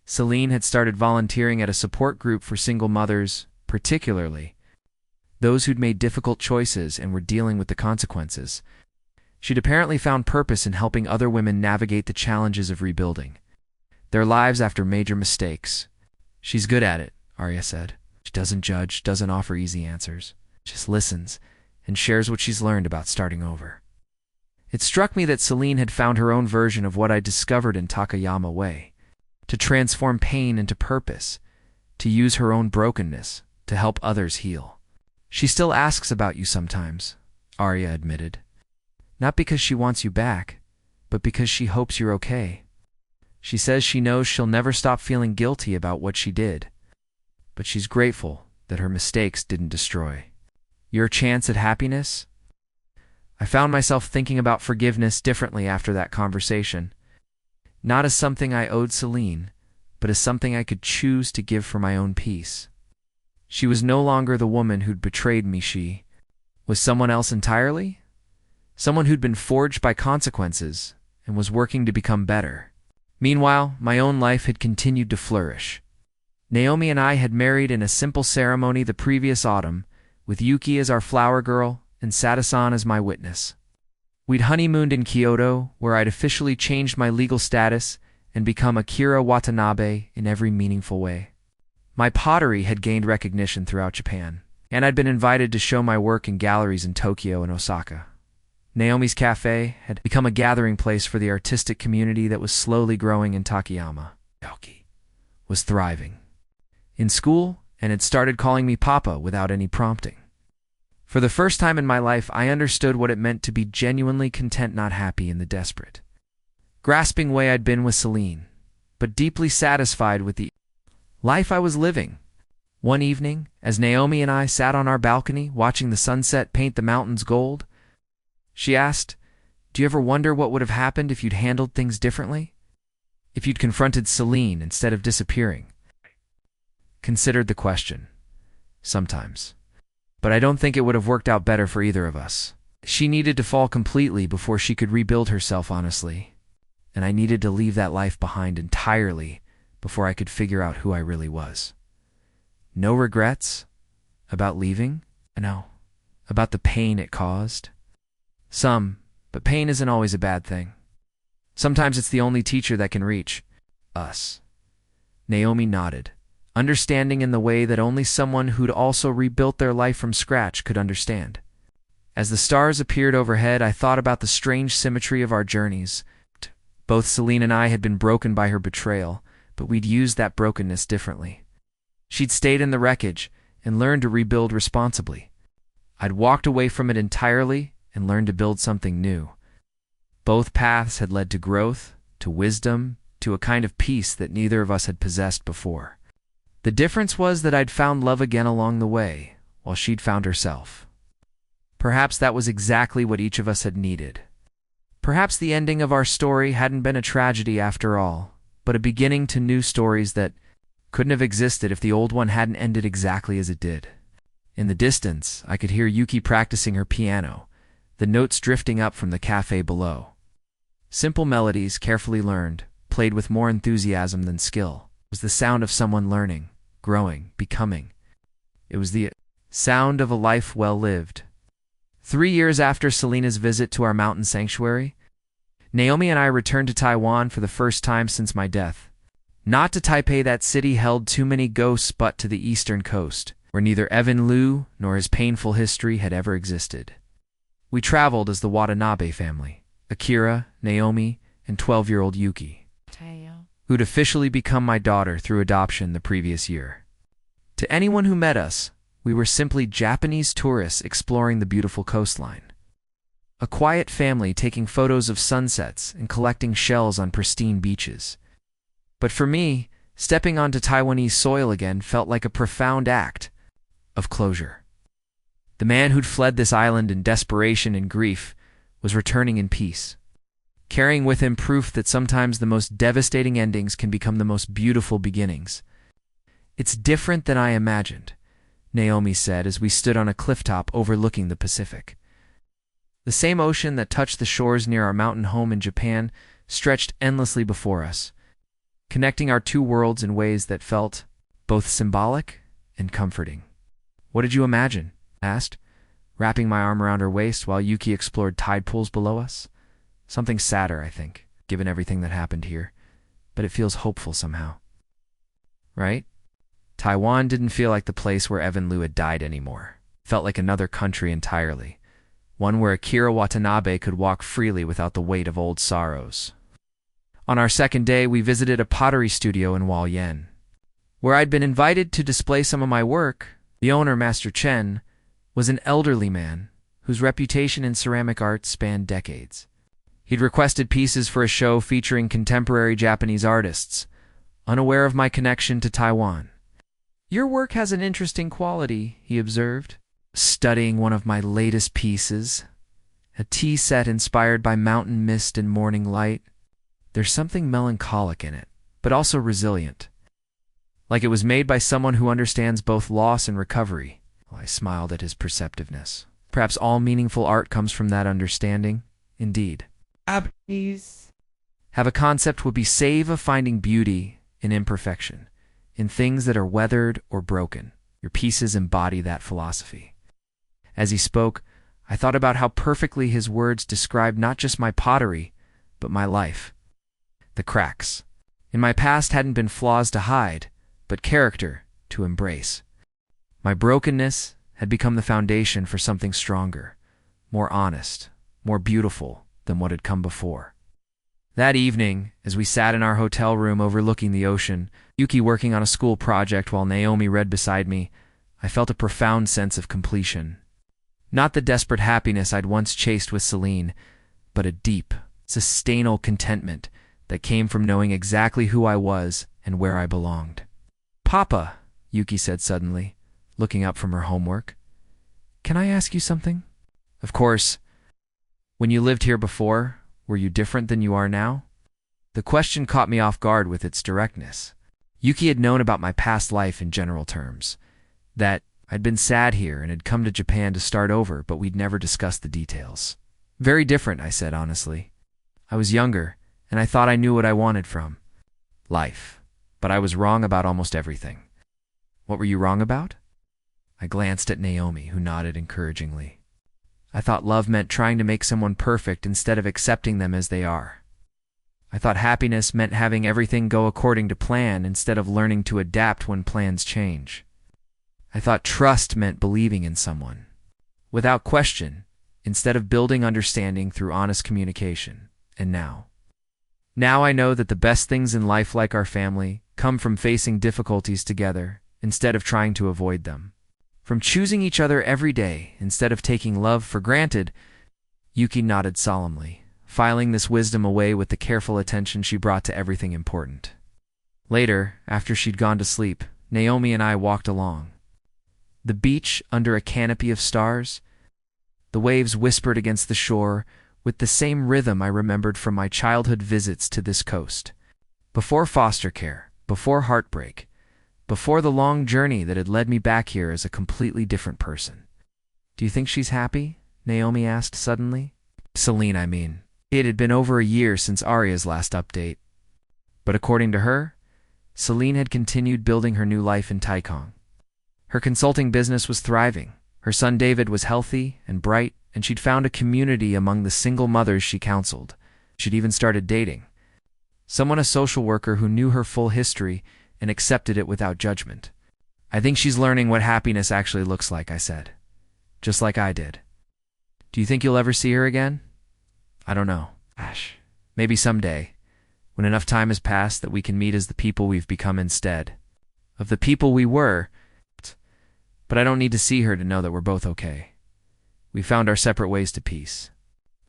Selene had started volunteering at a support group for single mothers, particularly those who'd made difficult choices and were dealing with the consequences. She'd apparently found purpose in helping other women navigate the challenges of rebuilding their lives after major mistakes. She's good at it, Arya said. She doesn't judge, doesn't offer easy answers, just listens and shares what she's learned about starting over. It struck me that Selene had found her own version of what I discovered in Takayama Way, to transform pain into purpose, to use her own brokenness to help others heal. She still asks about you sometimes, Arya admitted. Not because she wants you back, but because she hopes you're okay. She says she knows she'll never stop feeling guilty about what she did, but she's grateful that her mistakes didn't destroy your chance at happiness. I found myself thinking about forgiveness differently after that conversation, not as something I owed Selene, but as something I could choose to give for my own peace. She was no longer the woman who'd betrayed me. She was someone else entirely, someone who'd been forged by consequences and was working to become better. Meanwhile, my own life had continued to flourish. Naomi and I had married in a simple ceremony the previous autumn, with Yuki as our flower girl and Sadasan as my witness. We'd honeymooned in Kyoto, where I'd officially changed my legal status and become Akira Watanabe in every meaningful way. My pottery had gained recognition throughout Japan, and I'd been invited to show my work in galleries in Tokyo and Osaka. Naomi's cafe had become a gathering place for the artistic community that was slowly growing in Takayama. Aoki was thriving in school and had started calling me Papa without any prompting. For the first time in my life, I understood what it meant to be genuinely content, not happy in the desperate, grasping way I'd been with Selene, but deeply satisfied with the life I was living. One evening, as Naomi and I sat on our balcony watching the sunset paint the mountains gold, she asked, "Do you ever wonder what would have happened if you'd handled things differently? If you'd confronted Selene instead of disappearing?" Considered the question. Sometimes. But I don't think it would have worked out better for either of us. She needed to fall completely before she could rebuild herself honestly, and I needed to leave that life behind entirely before I could figure out who I really was. No regrets about leaving? No. About the pain it caused? Some, but pain isn't always a bad thing. Sometimes it's the only teacher that can reach us. Naomi nodded, understanding in the way that only someone who'd also rebuilt their life from scratch could understand. As the stars appeared overhead, I thought about the strange symmetry of our journeys. Both Selene and I had been broken by her betrayal, but we'd used that brokenness differently. She'd stayed in the wreckage and learned to rebuild responsibly. I'd walked away from it entirely and learned to build something new. Both paths had led to growth, to wisdom, to a kind of peace that neither of us had possessed before. The difference was that I'd found love again along the way, while she'd found herself. Perhaps that was exactly what each of us had needed. Perhaps the ending of our story hadn't been a tragedy after all, but a beginning to new stories that couldn't have existed if the old one hadn't ended exactly as it did. In the distance, I could hear Yuki practicing her piano, the notes drifting up from the cafe below. Simple melodies, carefully learned, played with more enthusiasm than skill. It was the sound of someone learning, growing, becoming. It was the sound of a life well lived. 3 years after Selena's visit to our mountain sanctuary, Naomi and I returned to Taiwan for the first time since my death. Not to Taipei, that city held too many ghosts, but to the eastern coast, where neither Evan Liu nor his painful history had ever existed. We traveled as the Watanabe family, Akira, Naomi, and 12-year-old Yuki, who'd officially become my daughter through adoption the previous year. To anyone who met us, we were simply Japanese tourists exploring the beautiful coastline. A quiet family taking photos of sunsets and collecting shells on pristine beaches. But for me, stepping onto Taiwanese soil again felt like a profound act of closure. The man who'd fled this island in desperation and grief was returning in peace, carrying with him proof that sometimes the most devastating endings can become the most beautiful beginnings. "It's different than I imagined," Naomi said as we stood on a clifftop overlooking the Pacific. The same ocean that touched the shores near our mountain home in Japan stretched endlessly before us, connecting our two worlds in ways that felt both symbolic and comforting. "What did you imagine?" I asked, wrapping my arm around her waist while Yuki explored tide pools below us. Something sadder, I think, given everything that happened here, but it feels hopeful somehow. Right? Taiwan didn't feel like the place where Evan Liu had died anymore. It felt like another country entirely, one where Akira Watanabe could walk freely without the weight of old sorrows. On our second day, we visited a pottery studio in Hualien, where I'd been invited to display some of my work. The owner, Master Chen, was an elderly man whose reputation in ceramic art spanned decades. He'd requested pieces for a show featuring contemporary Japanese artists, unaware of my connection to Taiwan. "Your work has an interesting quality," he observed, studying one of my latest pieces, a tea set inspired by mountain mist and morning light. "There's something melancholic in it, but also resilient, like it was made by someone who understands both loss and recovery." I smiled at his perceptiveness. Perhaps all meaningful art comes from that understanding. Indeed. Have a concept would be save of finding beauty in imperfection, in things that are weathered or broken. Your pieces embody that philosophy. As he spoke, I thought about how perfectly his words described not just my pottery, but my life. The cracks in my past hadn't been flaws to hide, but character to embrace. My brokenness had become the foundation for something stronger, more honest, more beautiful than what had come before. That evening, as we sat in our hotel room overlooking the ocean, Yuki working on a school project while Naomi read beside me, I felt a profound sense of completion. Not the desperate happiness I'd once chased with Selene, but a deep, sustainable contentment that came from knowing exactly who I was and where I belonged. "Papa," Yuki said suddenly, looking up from her homework, "can I ask you something?" "Of course. When you lived here before, were you different than you are now?" The question caught me off guard with its directness. Yuki had known about my past life in general terms, that I'd been sad here and had come to Japan to start over, but we'd never discussed the details. "Very different," I said honestly. "I was younger, and I thought I knew what I wanted from life, but I was wrong about almost everything." "What were you wrong about?" I glanced at Naomi, who nodded encouragingly. "I thought love meant trying to make someone perfect instead of accepting them as they are. I thought happiness meant having everything go according to plan instead of learning to adapt when plans change. I thought trust meant believing in someone, without question, instead of building understanding through honest communication. And now I know that the best things in life, like our family, come from facing difficulties together instead of trying to avoid them. From choosing each other every day instead of taking love for granted." Yuki nodded solemnly, filing this wisdom away with the careful attention she brought to everything important. Later, after she'd gone to sleep, Naomi and I walked along the beach under a canopy of stars. The waves whispered against the shore with the same rhythm I remembered from my childhood visits to this coast. Before foster care, before heartbreak, before the long journey that had led me back here as a completely different person. "Do you think she's happy?" Naomi asked suddenly. Selene, I mean. It had been over a year since Arya's last update. But according to her, Selene had continued building her new life in Taikong. Her consulting business was thriving. Her son David was healthy and bright, and she'd found a community among the single mothers she counseled. She'd even started dating someone, a social worker who knew her full history and accepted it without judgment. "I think she's learning what happiness actually looks like," I said. "Just like I did." "Do you think you'll ever see her again?" "I don't know. Gosh, maybe someday, when enough time has passed that we can meet as the people we've become instead of the people we were. But I don't need to see her to know that we're both okay. We found our separate ways to peace.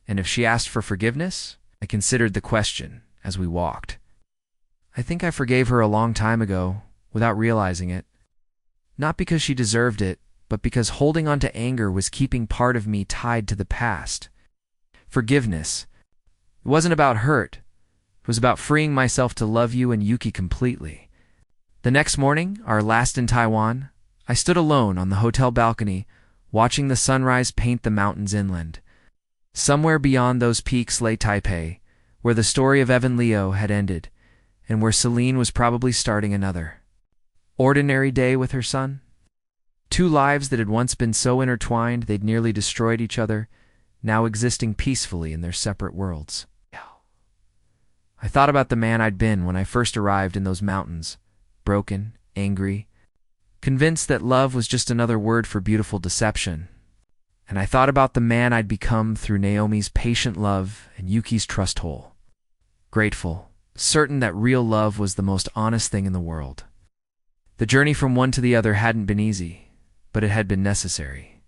And if she asked for forgiveness," I considered the question as we walked. "I think I forgave her a long time ago, without realizing it. Not because she deserved it, but because holding on to anger was keeping part of me tied to the past. Forgiveness. It wasn't about hurt. It was about freeing myself to love you and Yuki completely." The next morning, our last in Taiwan, I stood alone on the hotel balcony, watching the sunrise paint the mountains inland. Somewhere beyond those peaks lay Taipei, where the story of Evan Liu had ended, and where Selene was probably starting another ordinary day with her son. Two lives that had once been so intertwined they'd nearly destroyed each other, now existing peacefully in their separate worlds. I thought about the man I'd been when I first arrived in those mountains, broken, angry, convinced that love was just another word for beautiful deception. And I thought about the man I'd become through Naomi's patient love and Yuki's trust hole. Grateful, certain that real love was the most honest thing in the world. The journey from one to the other hadn't been easy, but it had been necessary.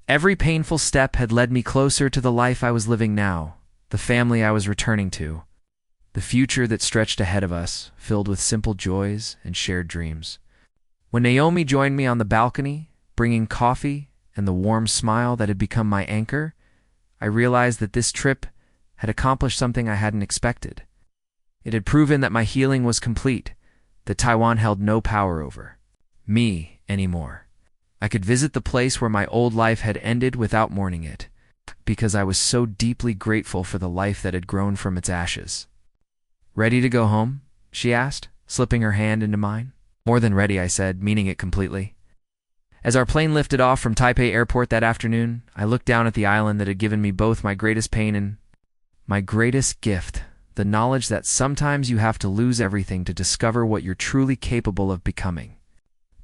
Every painful step had led me closer to the life I was living now, the family I was returning to, the future that stretched ahead of us, filled with simple joys and shared dreams. When Naomi joined me on the balcony, bringing coffee and the warm smile that had become my anchor, I realized that this trip had accomplished something I hadn't expected. It had proven that my healing was complete, that Taiwan held no power over me anymore. I could visit the place where my old life had ended without mourning it, because I was so deeply grateful for the life that had grown from its ashes. "Ready to go home?" she asked, slipping her hand into mine. "More than ready," I said, meaning it completely. As our plane lifted off from Taipei airport that afternoon, I looked down at the island that had given me both my greatest pain and my greatest gift, the knowledge that sometimes you have to lose everything to discover what you're truly capable of becoming.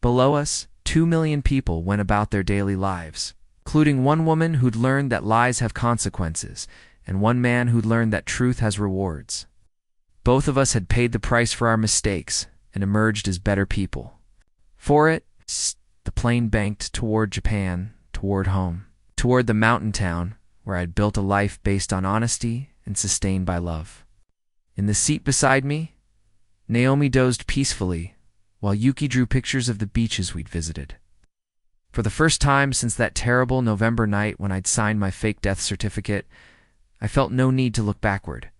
Below us, 2 million people went about their daily lives, including one woman who'd learned that lies have consequences, and one man who'd learned that truth has rewards. Both of us had paid the price for our mistakes and emerged as better people. For it, the plane banked toward Japan, toward home, toward the mountain town where I'd built a life based on honesty and sustained by love. In the seat beside me, Naomi dozed peacefully, while Yuki drew pictures of the beaches we'd visited. For the first time since that terrible November night when I'd signed my fake death certificate, I felt no need to look backward.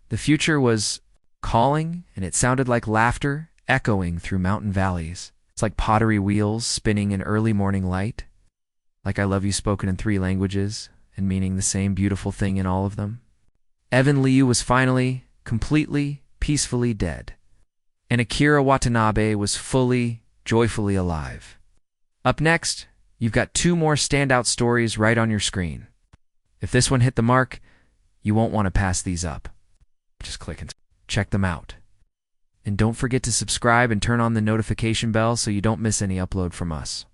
The future was calling, and it sounded like laughter echoing through mountain valleys. It's like pottery wheels spinning in early morning light, like I love you spoken in 3 languages and meaning the same beautiful thing in all of them. Evan Liu was finally, completely, peacefully dead, and Akira Watanabe was fully, joyfully alive. Up next, you've got 2 more standout stories right on your screen. If this one hit the mark, you won't want to pass these up. Just click and check them out. And don't forget to subscribe and turn on the notification bell so you don't miss any upload from us.